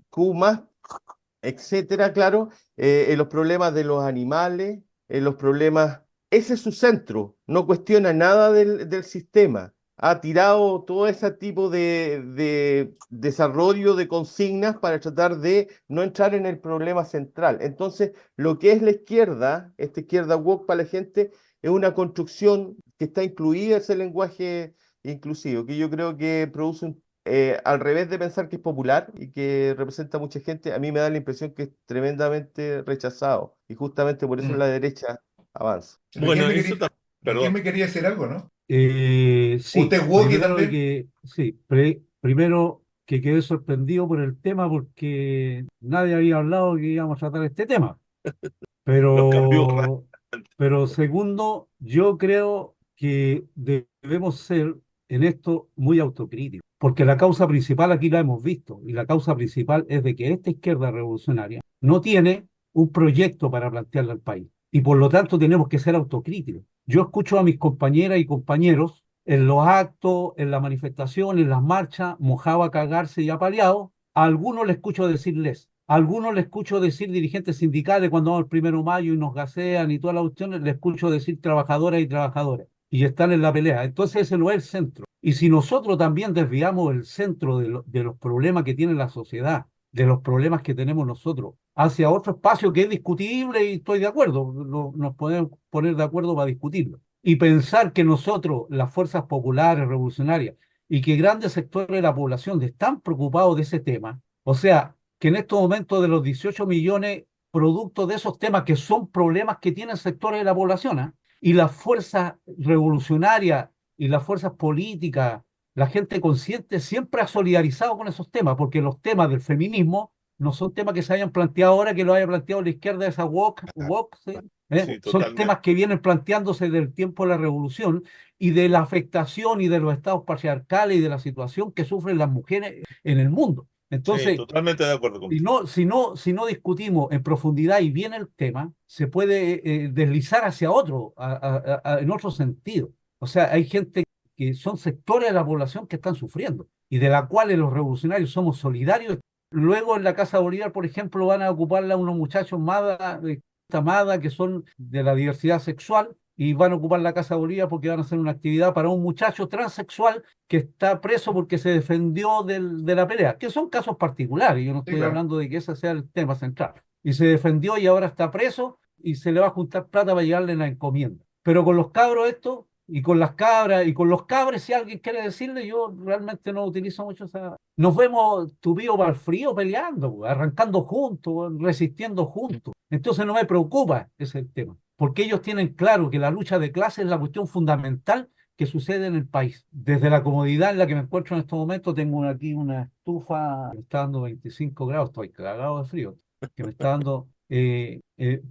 Q más, etcétera, claro, en los problemas de los animales, en los problemas, ese es su centro, no cuestiona nada del sistema, ha tirado todo ese tipo de desarrollo de consignas para tratar de no entrar en el problema central. Entonces, lo que es la izquierda, esta izquierda woke para la gente, es una construcción que está incluida en ese lenguaje inclusivo, que yo creo que produce al revés de pensar que es popular y que representa a mucha gente, a mí me da la impresión que es tremendamente rechazado. Y justamente por eso la Mm. derecha avanza. Bueno, eso también, Riquelme perdón. me quería decir algo, ¿no? Sí, ¿Usted es woke primero de también? que, sí, primero que quedé sorprendido por el tema porque nadie había hablado que íbamos a tratar este tema. Nos cambió Pero, pero segundo, yo creo que debemos ser en esto muy autocríticos, porque la causa principal aquí la hemos visto, y la causa principal es de que esta izquierda revolucionaria no tiene un proyecto para plantearle al país, y por lo tanto tenemos que ser autocríticos. Yo escucho a mis compañeras y compañeros en los actos, en la manifestación, en las marchas, mojado a cagarse y apaleado. A algunos les escucho decirles, a algunos les escucho decir dirigentes sindicales cuando vamos el 1 de mayo y nos gasean y todas las cuestiones, les escucho decir trabajadoras y trabajadores y están en la pelea. Entonces ese no es el centro. Y si nosotros también desviamos el centro de los problemas que tiene la sociedad, de los problemas que tenemos nosotros, hacia otro espacio que es discutible y estoy de acuerdo, nos podemos poner de acuerdo para discutirlo. Y pensar que nosotros, las fuerzas populares, revolucionarias, y que grandes sectores de la población están preocupados de ese tema, o sea, que en estos momentos de los 18 millones, producto de esos temas que son problemas que tienen sectores de la población, ¿eh? Y las fuerzas revolucionarias y las fuerzas políticas, la gente consciente siempre ha solidarizado con esos temas, porque los temas del feminismo no son temas que se hayan planteado ahora, que lo haya planteado la izquierda, esa woke, ¿sí? sí, Son temas totalmente. que vienen planteándose del tiempo de la revolución y de la afectación y de los estados patriarcales y de la situación que sufren las mujeres en el mundo. Sí, Entonces, totalmente de acuerdo contigo. si no discutimos en profundidad y bien el tema, se puede deslizar hacia otro, en otro sentido. O sea, hay gente que son sectores de la población que están sufriendo y de la cual los revolucionarios somos solidarios. Luego en la Casa Bolívar, por ejemplo, van a ocuparla unos muchachos Mada, que son de la diversidad sexual, y van a ocupar la Casa Bolívar porque van a hacer una actividad para un muchacho transexual que está preso porque se defendió de la pelea, que son casos particulares, yo no Sí, estoy claro. hablando de que ese sea el tema central. Y se defendió y ahora está preso y se le va a juntar plata para llegarle la encomienda. Pero con los cabros esto, y con las cabras, y con los cabres, si alguien quiere decirle, yo realmente no utilizo mucho esa... Nos vemos tupidos para el frío peleando, pues, arrancando juntos, resistiendo juntos. Entonces no me preocupa ese tema, porque ellos tienen claro que la lucha de clases es la cuestión fundamental que sucede en el país. Desde la comodidad en la que me encuentro en estos momentos, tengo aquí una estufa, me está dando 25 grados, estoy cagado de frío, que me está dando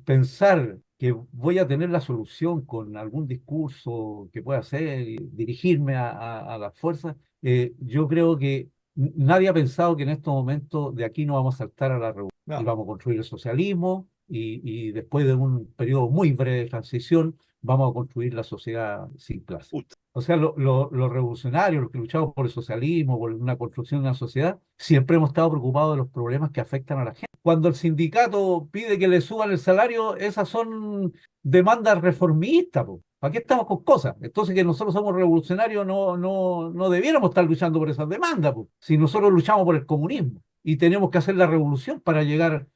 pensar que voy a tener la solución con algún discurso que pueda hacer y dirigirme a las fuerzas. Yo creo que nadie ha pensado que en estos momentos de aquí no vamos a saltar a la revolución y No. vamos a construir el socialismo y después de un periodo muy breve de transición vamos a construir la sociedad sin clase. Puta. O sea, los revolucionarios, los que luchamos por el socialismo, por una construcción de una sociedad, siempre hemos estado preocupados de los problemas que afectan a la gente. Cuando el sindicato pide que le suban el salario, esas son demandas reformistas, po. ¿Para qué estamos con cosas? Entonces, que nosotros somos revolucionarios, no debiéramos estar luchando por esas demandas, po. Si nosotros luchamos por el comunismo y tenemos que hacer la revolución para llegar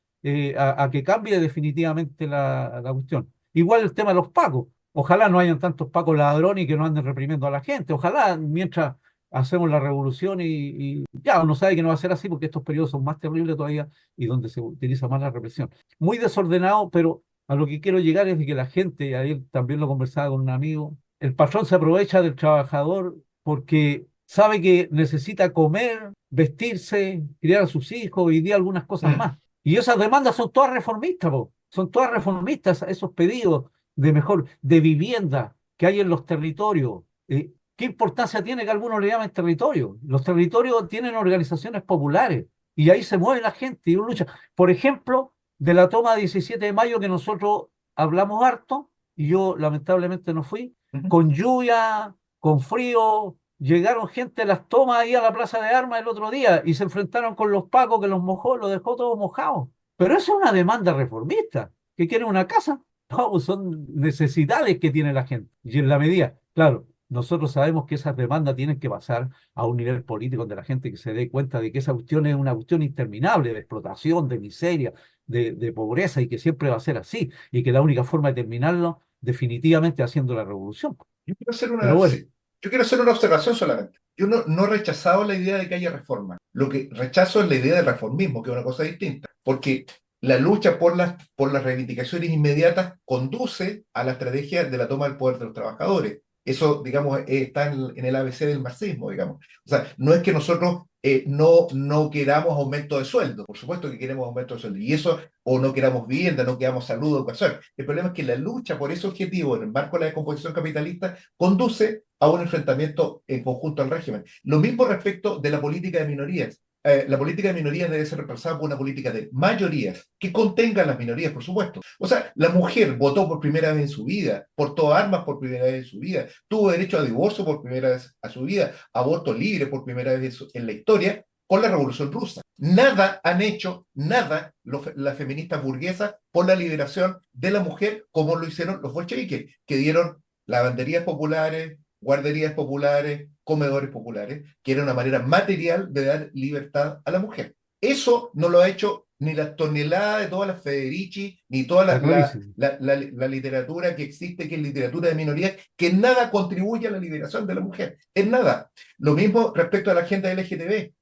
a que cambie definitivamente la cuestión. Igual el tema de los pacos. Ojalá no hayan tantos pacos ladrones y que no anden reprimiendo a la gente. Ojalá mientras hacemos la revolución y ya uno sabe que no va a ser así porque estos periodos son más terribles todavía y donde se utiliza más la represión. Muy desordenado, pero a lo que quiero llegar es de que la gente, ayer también lo conversaba con un amigo, el patrón se aprovecha del trabajador porque sabe que necesita comer, vestirse, criar a sus hijos y de algunas cosas Mm. más. Y esas demandas son todas reformistas, po. Son todas reformistas, esos pedidos de mejor, de vivienda que hay en los territorios. ¿Qué importancia tiene que algunos le llamen territorio? Los territorios tienen organizaciones populares y ahí se mueve la gente y uno lucha. Por ejemplo, de la toma del 17 de mayo que nosotros hablamos harto y yo lamentablemente no fui, Ujú. con lluvia, con frío, llegaron gente a las tomas ahí a la Plaza de Armas el otro día y se enfrentaron con los pacos que los mojó, los dejó todos mojados. Pero eso es una demanda reformista, que quieren una casa. No, pues son necesidades que tiene la gente. Y en la medida, claro, nosotros sabemos que esas demandas tienen que pasar a un nivel político donde la gente que se dé cuenta de que esa cuestión es una cuestión interminable de explotación, de miseria, de pobreza y que siempre va a ser así. Y que la única forma de terminarlo definitivamente haciendo la revolución. Yo quiero hacer Pero bueno, sí, yo quiero hacer una observación solamente. Yo no he rechazado la idea de que haya reforma. Lo que rechazo es la idea del reformismo, que es una cosa distinta. Porque la lucha por las reivindicaciones inmediatas conduce a la estrategia de la toma del poder de los trabajadores. Eso, digamos, está en el ABC del marxismo, digamos. O sea, no es que nosotros no queramos aumento de sueldo, por supuesto que queremos aumento de sueldo, y eso, o no queramos vivienda, no queramos salud, educación. El problema es que la lucha por ese objetivo en el marco de la descomposición capitalista conduce a un enfrentamiento en conjunto al régimen. Lo mismo respecto de la política de minorías. La política de minorías debe ser reemplazada por una política de mayorías que contengan las minorías, por supuesto. O sea, la mujer votó por primera vez en su vida, portó armas por primera vez en su vida, tuvo derecho a divorcio por primera vez en su vida, aborto libre por primera vez en la historia, con la Revolución Rusa. Nada han hecho, nada las feministas burguesas por la liberación de la mujer como lo hicieron los bolcheviques, que dieron lavanderías populares, guarderías populares, comedores populares, que era una manera material de dar libertad a la mujer. Eso no lo ha hecho ni la tonelada de todas las Federici, ni toda está clarísimo. la literatura que existe, que es literatura de minorías, que en nada contribuye a la liberación de la mujer, en nada. Lo mismo respecto a la agenda LGTB.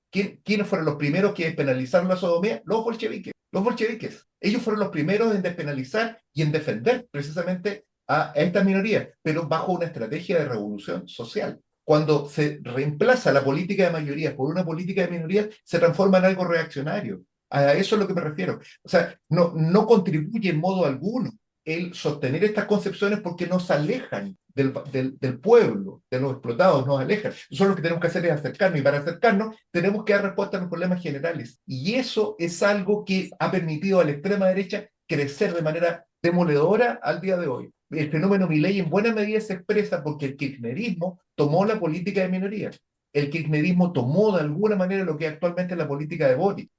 ¿Quiénes fueron los primeros que despenalizaron la sodomía? Los bolcheviques. Los bolcheviques. Ellos fueron los primeros en despenalizar y en defender precisamente a estas minorías, pero bajo una estrategia de revolución social. Cuando se reemplaza la política de mayorías por una política de minorías, se transforma en algo reaccionario. A eso es lo que me refiero. O sea, no contribuye en modo alguno el sostener estas concepciones porque nos alejan del pueblo, de los explotados, nos alejan. Nosotros lo que tenemos que hacer es acercarnos, y para acercarnos tenemos que dar respuesta a los problemas generales. Y eso es algo que ha permitido a la extrema derecha crecer de manera demoledora al día de hoy. el fenómeno Milei en buena medida se expresa porque el kirchnerismo tomó la política de minorías. El kirchnerismo tomó de alguna manera lo que es actualmente la política de Boric.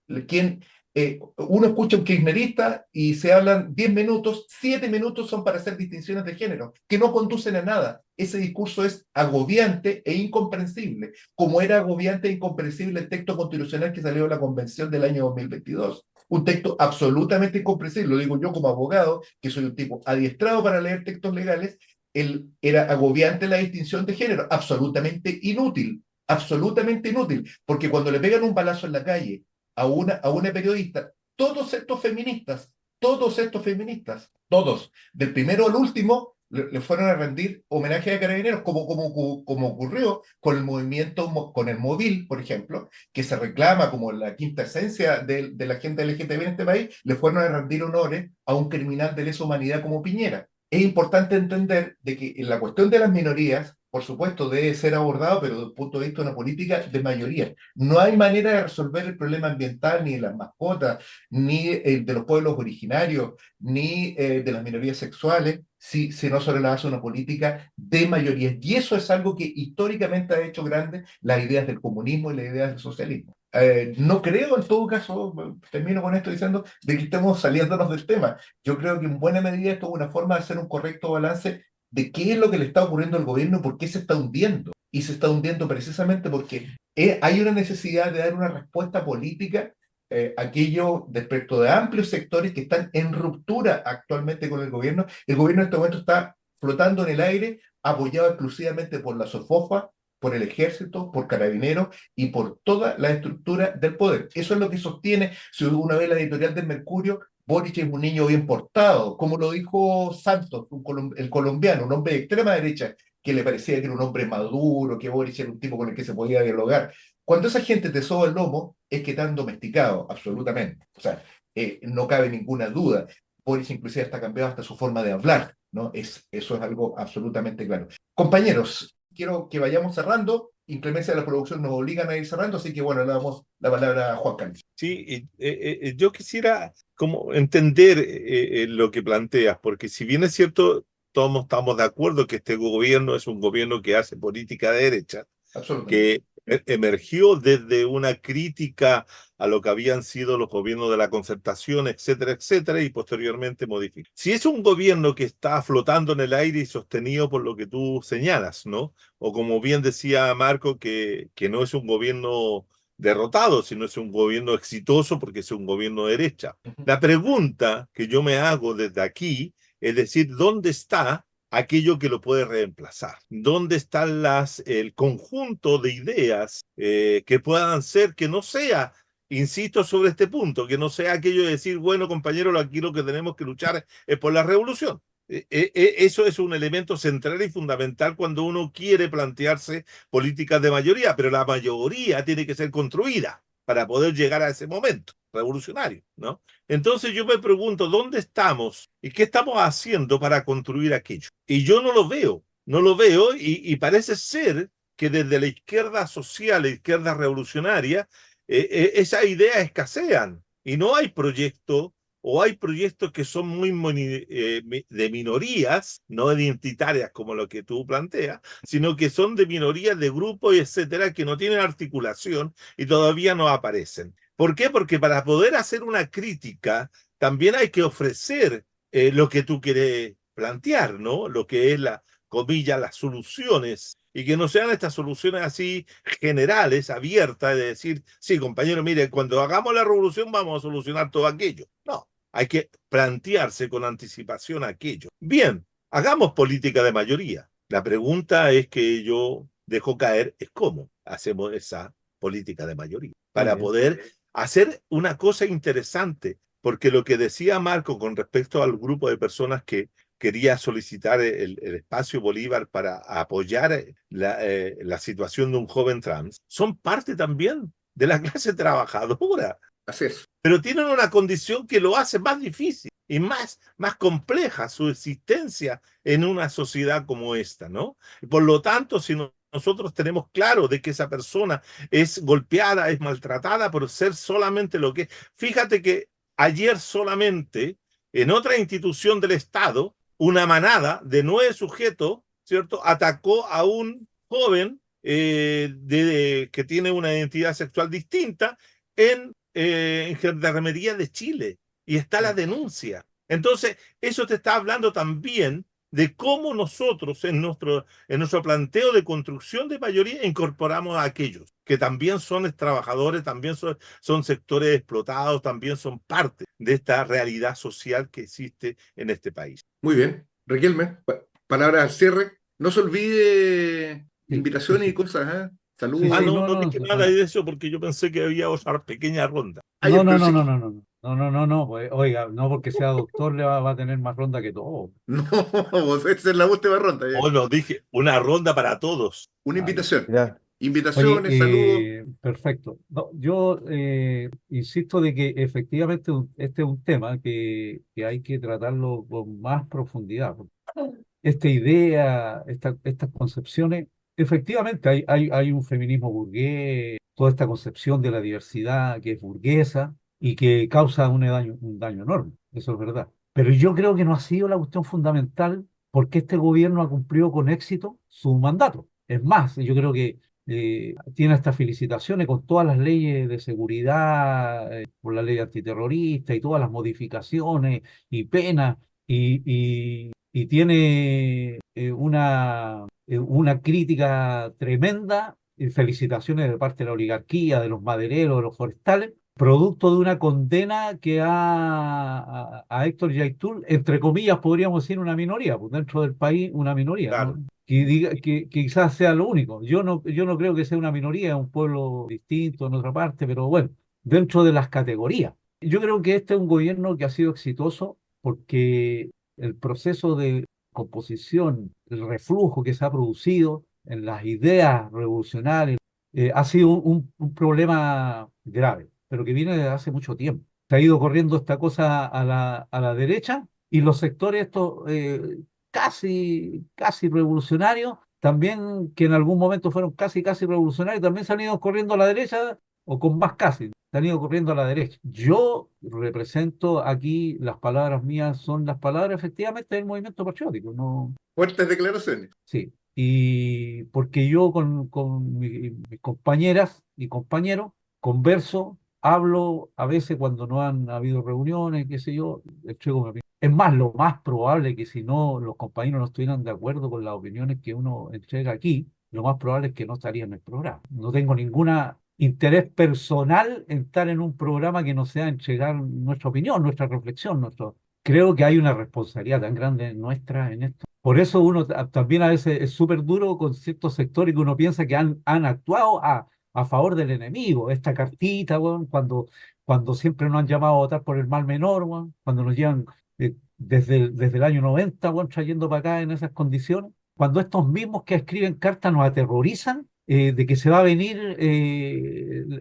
Uno escucha a un kirchnerista y se hablan 10 minutos, 7 minutos son para hacer distinciones de género, que no conducen a nada. Ese discurso es agobiante e incomprensible, como era agobiante e incomprensible el texto constitucional que salió de la convención del año 2022. Un texto absolutamente incomprensible, lo digo yo como abogado, que soy un tipo adiestrado para leer textos legales. Era agobiante la distinción de género, absolutamente inútil, porque cuando le pegan un balazo en la calle a una periodista, todos, del primero al último, le fueron a rendir homenaje a carabineros, como ocurrió con el movimiento, con el Móvil, por ejemplo, que se reclama como la quinta esencia de la gente LGTB en este país, le fueron a rendir honores a un criminal de lesa humanidad como Piñera. Es importante entender de que en la cuestión de las minorías, por supuesto, debe ser abordado, pero desde el punto de vista de una política de mayoría. No hay manera de resolver el problema ambiental, ni de las mascotas, ni de los pueblos originarios, ni de las minorías sexuales, si no sobre la base de una política de mayoría. Y eso es algo que históricamente ha hecho grandes las ideas del comunismo y las ideas del socialismo. No creo, en todo caso, termino con esto diciendo de que estemos saliéndonos del tema. Yo creo que en buena medida esto es una forma de hacer un correcto balance de qué es lo que le está ocurriendo al gobierno y por qué se está hundiendo. Y se está hundiendo precisamente porque hay una necesidad de dar una respuesta política aquello respecto de amplios sectores que están en ruptura actualmente con el gobierno. El gobierno en este momento está flotando en el aire, apoyado exclusivamente por la SOFOFA, por el ejército, por carabineros y por toda la estructura del poder. Eso es lo que sostiene, si una vez la editorial del Mercurio, Boric es un niño bien portado, como lo dijo Santos, el colombiano, un hombre de extrema derecha, que le parecía que era un hombre maduro, que Boric era un tipo con el que se podía dialogar. Cuando esa gente te soba el lomo, es que te han domesticado, absolutamente. O sea, no cabe ninguna duda. Boric inclusive está cambiado hasta su forma de hablar, ¿no? Eso es algo absolutamente claro. Compañeros, quiero que vayamos cerrando. Inclemencia de la producción nos obligan a ir cerrando, así que bueno, le damos la palabra a Juan Carlos. Sí, yo quisiera como entender lo que planteas, porque si bien es cierto, todos estamos de acuerdo que este gobierno es un gobierno que hace política de derecha, Absolutamente. que emergió desde una crítica a lo que habían sido los gobiernos de la concertación, etcétera, etcétera, y posteriormente modificó. Si es un gobierno que está flotando en el aire y sostenido por lo que tú señalas, ¿no? O como bien decía Marco, que no es un gobierno derrotado, sino es un gobierno exitoso porque es un gobierno de derecha. La pregunta que yo me hago desde aquí es decir, ¿dónde está aquello que lo puede reemplazar? ¿Dónde están el conjunto de ideas que puedan ser, que no sea, insisto sobre este punto, que no sea aquello de decir, bueno, compañeros, aquí lo que tenemos que luchar es por la revolución? Eso es un elemento central y fundamental cuando uno quiere plantearse políticas de mayoría, pero la mayoría tiene que ser construida para poder llegar a ese momento revolucionario, ¿no? Entonces yo me pregunto, ¿dónde estamos y qué estamos haciendo para construir aquello? Y yo no lo veo y parece ser que desde la izquierda social, la izquierda revolucionaria, esas ideas escasean y no hay proyecto o hay proyectos que son muy de minorías, no identitarias como lo que tú planteas, sino que son de minorías, de grupos, etcétera, que no tienen articulación y todavía no aparecen. ¿Por qué? Porque para poder hacer una crítica también hay que ofrecer lo que tú quieres plantear, ¿no? Lo que es comillas, las soluciones, y que no sean estas soluciones así generales, abiertas, de decir, sí, compañero, mire, cuando hagamos la revolución vamos a solucionar todo aquello. No, hay que plantearse con anticipación aquello. Bien, hagamos política de mayoría. La pregunta es que yo dejo caer es cómo hacemos esa política de mayoría para poder hacer una cosa interesante, porque lo que decía Marco con respecto al grupo de personas que quería solicitar el espacio Bolívar para apoyar la situación de un joven trans, son parte también de la clase trabajadora. Así es. Pero tienen una condición que lo hace más difícil y más compleja su existencia en una sociedad como esta, ¿no? Y por lo tanto, si nosotros tenemos claro de que esa persona es golpeada, es maltratada por ser solamente lo que... Fíjate que ayer solamente en otra institución del Estado una manada de 9 sujetos, ¿cierto? Atacó a un joven que tiene una identidad sexual distinta en Gendarmería de Chile. Y está la denuncia. Entonces, eso te está hablando también de cómo nosotros en nuestro planteo de construcción de mayoría incorporamos a aquellos que también son trabajadores, también son sectores explotados, también son parte de esta realidad social que existe en este país. Muy bien. Riquelme, palabras al cierre. No se olvide invitaciones y cosas, ¿eh? Saludos. Sí, No, no, no no, dije nada de eso porque yo pensé que había otra pequeña ronda. Ay, no, no, pero no, sí no, que- no, no, no, no, no, no, pues, oiga, no porque sea doctor va a tener más ronda que todo. No, esa es la última ronda. Hoy nos dije una ronda para todos. Una Ah, ya. invitación. Ya. Oye, Invitaciones, saludos. perfecto. No, yo insisto de que efectivamente este es un tema que hay que tratarlo con más profundidad. Esta idea, estas concepciones, efectivamente hay un feminismo burgués, toda esta concepción de la diversidad que es burguesa y que causa un daño enorme, eso es verdad. Pero yo creo que no ha sido la cuestión fundamental porque este gobierno ha cumplido con éxito su mandato. Es más, yo creo que tiene estas felicitaciones con todas las leyes de seguridad, por la ley antiterrorista y todas las modificaciones y penas y tiene una crítica tremenda, felicitaciones de parte de la oligarquía, de los madereros, de los forestales, producto de una condena que a Héctor Yaitul, entre comillas, podríamos decir una minoría, pues dentro del país una minoría, Claro. ¿no? Que quizás sea lo único. Yo no creo que sea una minoría, es un pueblo distinto en otra parte, pero bueno, dentro de las categorías. Yo creo que este es un gobierno que ha sido exitoso porque el proceso de composición, el reflujo que se ha producido en las ideas revolucionarias, ha sido un problema grave, pero que viene desde hace mucho tiempo. Se ha ido corriendo esta cosa a la derecha y los sectores estos casi revolucionarios, también que en algún momento fueron casi revolucionarios, también se han ido corriendo a la derecha o con más casi se han ido corriendo a la derecha. Yo represento aquí, las palabras mías son las palabras efectivamente del movimiento patriótico, no, Fuertes declaraciones. sí. Y porque yo con mis compañeras y compañeros converso, hablo a veces cuando no han habido reuniones, qué sé yo, entrego mi opinión. Es más, lo más probable que si no los compañeros no estuvieran de acuerdo con las opiniones que uno entrega aquí, lo más probable es que no estaría en el programa. No tengo ningún interés personal en estar en un programa que no sea entregar nuestra opinión, nuestra reflexión, nuestro... Creo que hay una responsabilidad tan grande nuestra en esto. Por eso uno también a veces es súper duro con ciertos sectores que uno piensa que han actuado a favor del enemigo. Esta cartita, weón, cuando siempre nos han llamado a votar por el mal menor, weón, cuando nos llevan desde el año 90, weón, trayendo para acá en esas condiciones. Cuando estos mismos que escriben cartas nos aterrorizan de que se va a venir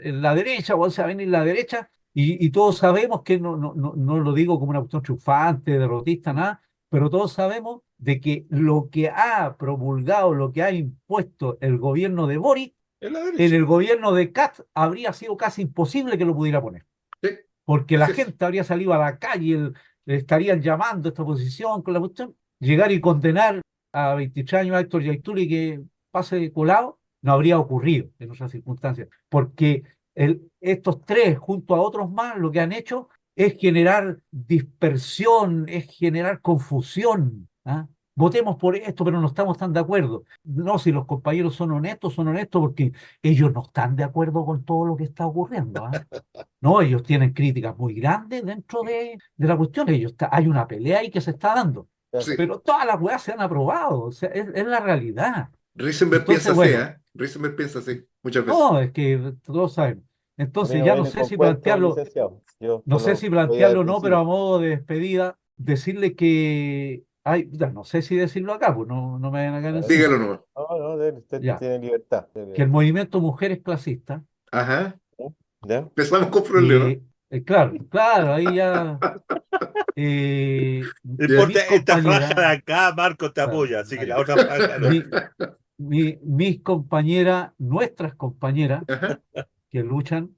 la derecha, weón, se va a venir la derecha, y todos sabemos que no lo digo como una cuestión triunfante, derrotista, nada, pero todos sabemos de que lo que ha promulgado, lo que ha impuesto el gobierno de Boric, En la en derecha. el gobierno de Katz habría sido casi imposible que lo pudiera poner, Sí, porque la así es. gente habría salido a la calle, le estarían llamando a esta oposición con la cuestión, llegar y condenar a 23 años a Héctor Yaituli y que pase colado, no habría ocurrido en otras circunstancias, porque estos tres, junto a otros más, lo que han hecho es generar dispersión, es generar confusión. ¿Ah? Votemos por esto, pero no estamos tan de acuerdo. No, si los compañeros son honestos porque ellos no están de acuerdo con todo lo que está ocurriendo. ¿Ah? No, ellos tienen críticas muy grandes dentro de la cuestión. Hay una pelea ahí que se está dando. Ya. Sí. Pero todas las weas se han aprobado. O sea, es la realidad. Risenberg piensa Entonces, así, bueno, ¿eh? Risenberg piensa así, muchas veces. no, es que todos saben. A mí Entonces no ya me no vienen sé con si cuentos, plantearlo, licenciado. Yo no sé solo si voy a plantearlo dar o no, pero a principio. modo de despedida, decirle que hay, ya, no sé si decirlo acá, pues no me vayan a caer encima. Dígalo nomás. No, no, usted Ya, tiene libertad. que el movimiento Mujeres Clasistas, Ajá. ¿Ya? Empezamos con problemas. claro, ahí ya No Ya. importa, mis esta franja de compañeras, acá, Marco te claro, apoya, así que ahí, la otra franja no. mi- mis compañeras, nuestras compañeras Ajá. que luchan,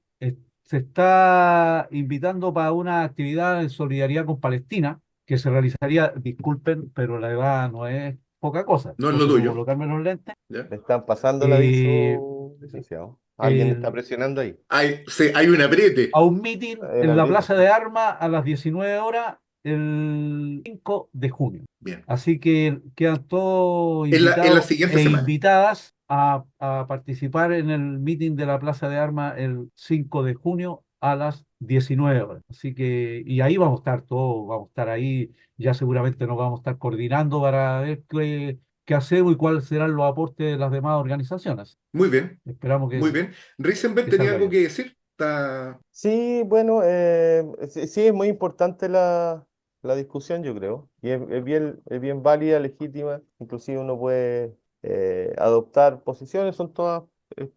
se está invitando para una actividad en solidaridad con Palestina, que se realizaría, disculpen, pero la edad no es poca cosa. No es Yo lo tengo que tuyo. colocarme los lentes. ¿Ya? Me están pasando el eh, aviso, licenciado. Alguien está el- presionando ahí. Hay un apriete. a un meeting El en la abril. Plaza de Armas a las 19 horas el 5 de junio. Bien. Así que quedan todos En la invitados siguiente e semana. invitadas a participar en el meeting de la Plaza de Armas el 5 de junio a las 19 horas. Así que, y ahí vamos a estar todos, vamos a estar ahí, ya seguramente nos vamos a estar coordinando para ver qué hacemos y cuáles serán los aportes de las demás organizaciones. Muy bien, Esperamos muy bien. Risenberg que tenía salga algo bien. que decir. Está... Sí, bueno, sí, sí, es muy importante la discusión, yo creo, y es bien válida, legítima, inclusive uno puede adoptar posiciones, son todas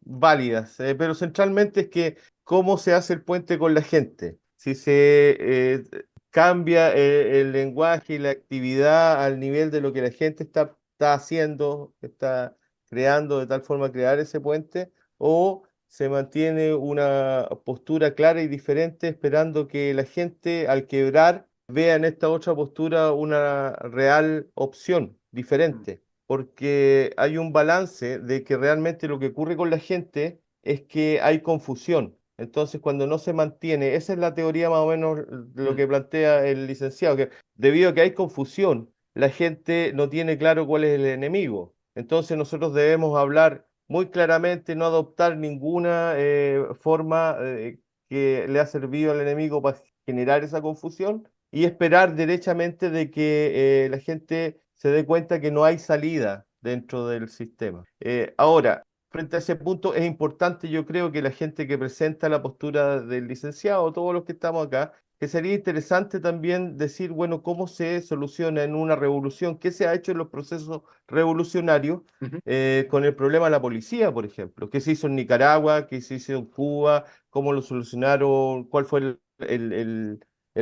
válidas, pero centralmente es que cómo se hace el puente con la gente, si se cambia el lenguaje y la actividad al nivel de lo que la gente está haciendo, está creando de tal forma crear ese puente, o se mantiene una postura clara y diferente, esperando que la gente al quebrar vea en esta otra postura una real opción diferente, porque hay un balance de que realmente lo que ocurre con la gente es que hay confusión. Entonces, cuando no se mantiene, esa es la teoría más o menos de lo que plantea el licenciado, que debido a que hay confusión, la gente no tiene claro cuál es el enemigo. Entonces, nosotros debemos hablar muy claramente, no adoptar ninguna forma que le ha servido al enemigo para generar esa confusión y esperar derechamente de que la gente se dé cuenta que no hay salida dentro del sistema. Ahora, frente a ese punto es importante, yo creo que la gente que presenta la postura del licenciado, todos los que estamos acá, que sería interesante también decir, bueno, cómo se soluciona en una revolución, qué se ha hecho en los procesos revolucionarios Ujú. con el problema de la policía, por ejemplo. ¿Qué se hizo en Nicaragua? ¿Qué se hizo en Cuba? ¿Cómo lo solucionaron? ¿Cuál fue el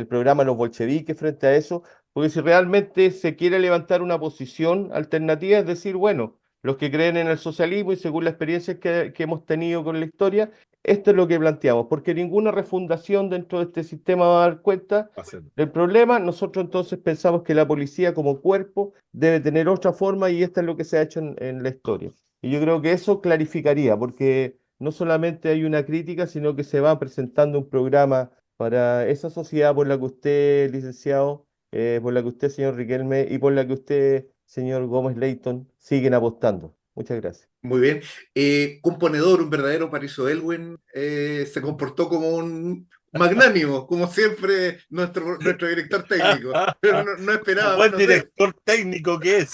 programa de los bolcheviques frente a eso? Porque si realmente se quiere levantar una posición alternativa, es decir, bueno, los que creen en el socialismo y según la experiencia que hemos tenido con la historia, esto es lo que planteamos, porque ninguna refundación dentro de este sistema va a dar cuenta del problema. Nosotros entonces pensamos que la policía como cuerpo debe tener otra forma y esta es lo que se ha hecho en la historia. Y yo creo que eso clarificaría, porque no solamente hay una crítica, sino que se va presentando un programa para esa sociedad por la que usted, licenciado, por la que usted, señor Riquelme, y por la que usted, señor Gómez Leighton, siguen apostando. Muchas gracias. Muy bien. Componedor, un verdadero Pariso Elwin, se comportó como un magnánimo, como siempre nuestro director técnico, pero no Como esperaba buen menos de él. director técnico que es,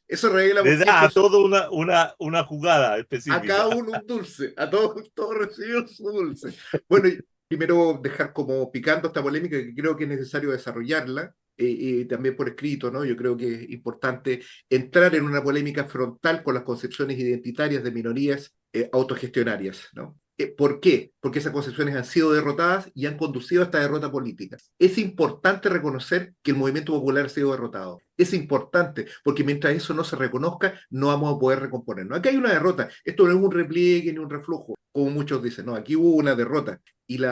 Eso revela le por qué da a Jesús, todo una jugada a cada específica. uno un dulce, a todos recibieron su dulce. Bueno, y primero dejar como picando esta polémica que creo que es necesario desarrollarla, y también por escrito, ¿no? Yo creo que es importante entrar en una polémica frontal con las concepciones identitarias de minorías autogestionarias, ¿no? ¿Por qué? Porque esas concepciones han sido derrotadas y han conducido a esta derrota política. Es importante reconocer que el movimiento popular ha sido derrotado. Es importante, porque mientras eso no se reconozca, no vamos a poder recomponernos. Aquí hay una derrota. Esto no es un repliegue ni un reflujo, como muchos dicen. No, aquí hubo una derrota. Y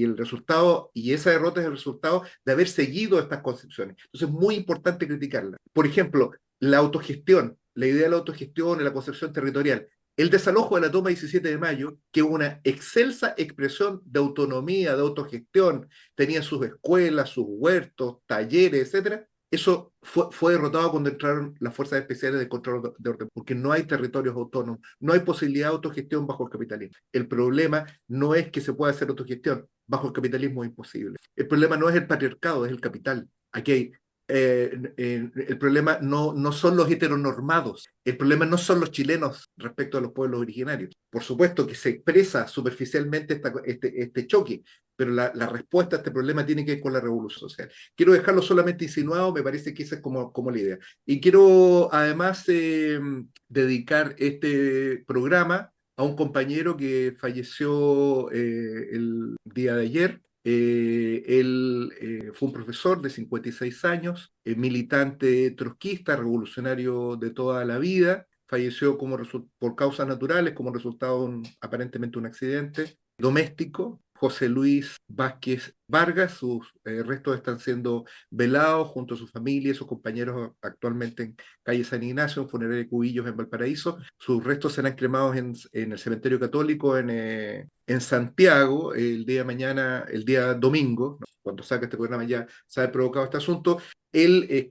el resultado, y esa derrota es el resultado de haber seguido estas concepciones. Entonces es muy importante criticarla. Por ejemplo, la autogestión, la idea de la autogestión y la concepción territorial. El desalojo de la toma 17 de mayo, que es una excelsa expresión de autonomía, de autogestión, tenía sus escuelas, sus huertos, talleres, etcétera. Eso fue derrotado cuando entraron las fuerzas especiales de control de orden, porque no hay territorios autónomos, no hay posibilidad de autogestión bajo el capitalismo. El problema no es que se pueda hacer autogestión, bajo el capitalismo es imposible. El problema no es el patriarcado, es el capital. Aquí hay el problema no son los heteronormados, el problema no son los chilenos respecto a los pueblos originarios. Por supuesto que se expresa superficialmente este choque, pero la respuesta a este problema tiene que ver con la revolución social. Quiero dejarlo solamente insinuado, me parece que esa es como la idea. Y quiero además dedicar este programa a un compañero que falleció el día de ayer. Él fue un profesor de 56 años, militante trotskista, revolucionario de toda la vida. Falleció por causas naturales, como resultado aparentemente un accidente doméstico. José Luis Vázquez Vargas. Sus restos están siendo velados junto a su familia y sus compañeros actualmente en calle San Ignacio, en funeraria de Cubillos en Valparaíso. Sus restos serán cremados en el cementerio católico en Santiago el día de mañana, el día domingo, ¿no? Cuando saca este programa ya se ha provocado este asunto. Él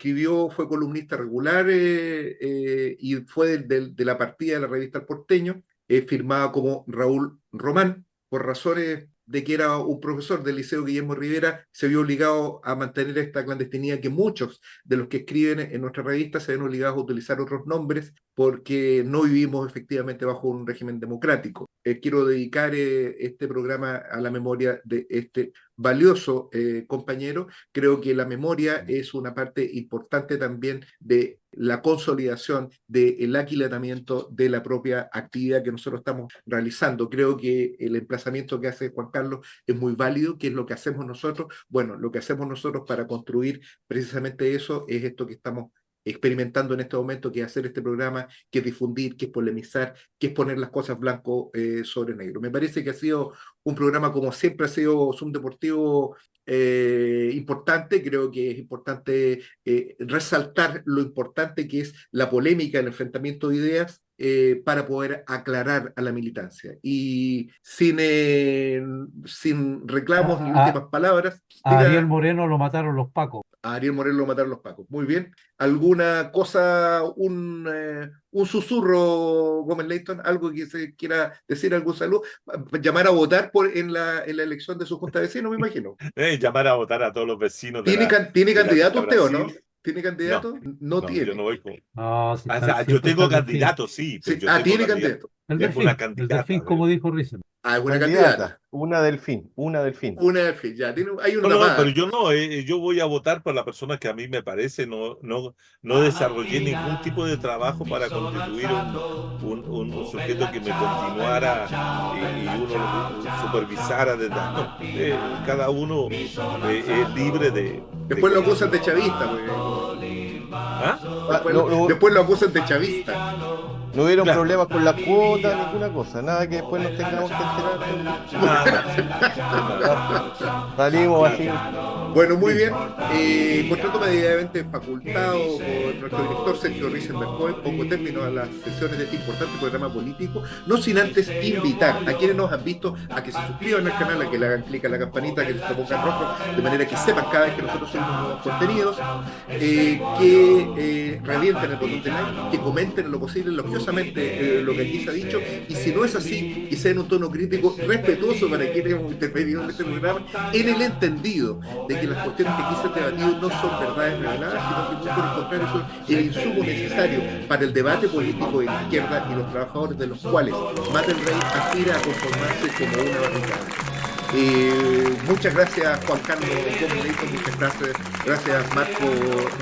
fue columnista regular y fue de la partida de la revista El Porteño, firmada como Raúl Román. Por razones de que era un profesor del Liceo Guillermo Rivera, se vio obligado a mantener esta clandestinidad, que muchos de los que escriben en nuestra revista se ven obligados a utilizar otros nombres porque no vivimos efectivamente bajo un régimen democrático. Quiero dedicar este programa a la memoria de este valioso compañero. Creo que la memoria es una parte importante también de la consolidación, del aquilatamiento de la propia actividad que nosotros estamos realizando. Creo que el emplazamiento que hace Juan Carlos es muy válido. ¿Qué es lo que hacemos nosotros? Bueno, lo que hacemos nosotros para construir precisamente eso es esto que estamos experimentando en este momento, que es hacer este programa, que es difundir, que es polemizar, que es poner las cosas blanco sobre negro. Me parece que ha sido un programa, como siempre ha sido Zoom Deportivo, importante. Creo que es importante resaltar lo importante que es la polémica, el enfrentamiento de ideas, para poder aclarar a la militancia. Y sin reclamos ni últimas palabras. A Ariel Moreno lo mataron los pacos. A Ariel Moreno lo mataron los pacos. Muy bien. ¿Alguna cosa, un susurro, Gómez Leighton? ¿Algo que se quiera decir? ¿Algún saludo? ¿Llamar a votar en la elección de su junta de vecinos, me imagino? Llamar a votar a todos los vecinos. ¿Tiene candidato usted o no? ¿Tiene candidato? No tiene. Yo no voy con... No, si yo tengo candidato, sí. Sí, Yo tengo tiene candidato. El Es una candidata, Delfín, como dijo Riesen. Es una Candidata, candidata. una Delfín. Una Delfín, ya. Hay una No, más. pero yo no, yo voy a votar por la persona que a mí me parece. No desarrollé ningún tipo de trabajo para constituir un sujeto que me continuara y uno lo supervisara desde... No, cada uno es libre de... Después lo acusan de chavista, pues. ¿Ah? Después lo acusan de chavista. No hubieron Claro. problemas con la cuota, ninguna cosa, nada que después nos tengamos que enterar. Salimos así. Bueno, muy bien. Contrato medianamente facultado por nuestro director Sergio Risenberg, pongo término a las sesiones de este importante programa político, no sin antes invitar a quienes nos han visto a que se suscriban al canal, a que le hagan clic a la campanita, que les pongan rojo, de manera que sepan cada vez que nosotros subimos nuevos contenidos, que revienten el botón de like, que comenten en lo posible elogiosamente lo que aquí se ha dicho, y si no es así, que sea en un tono crítico respetuoso para quienes hemos intervenido en este programa, en el entendido de que las cuestiones que aquí se han debatido no son verdades reveladas, sino que muy por el contrario son el insumo necesario para el debate político de la izquierda y los trabajadores, de los cuales más del Rey aspira a conformarse como una barricada. Muchas gracias Juan Carlos Gómez Leighton, muchas gracias Marco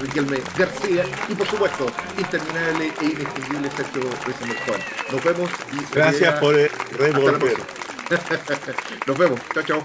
Riquelme García y por supuesto interminable e inextinguible Sergio Risenberg. Nos vemos y Gracias por revolver. nos vemos, chao.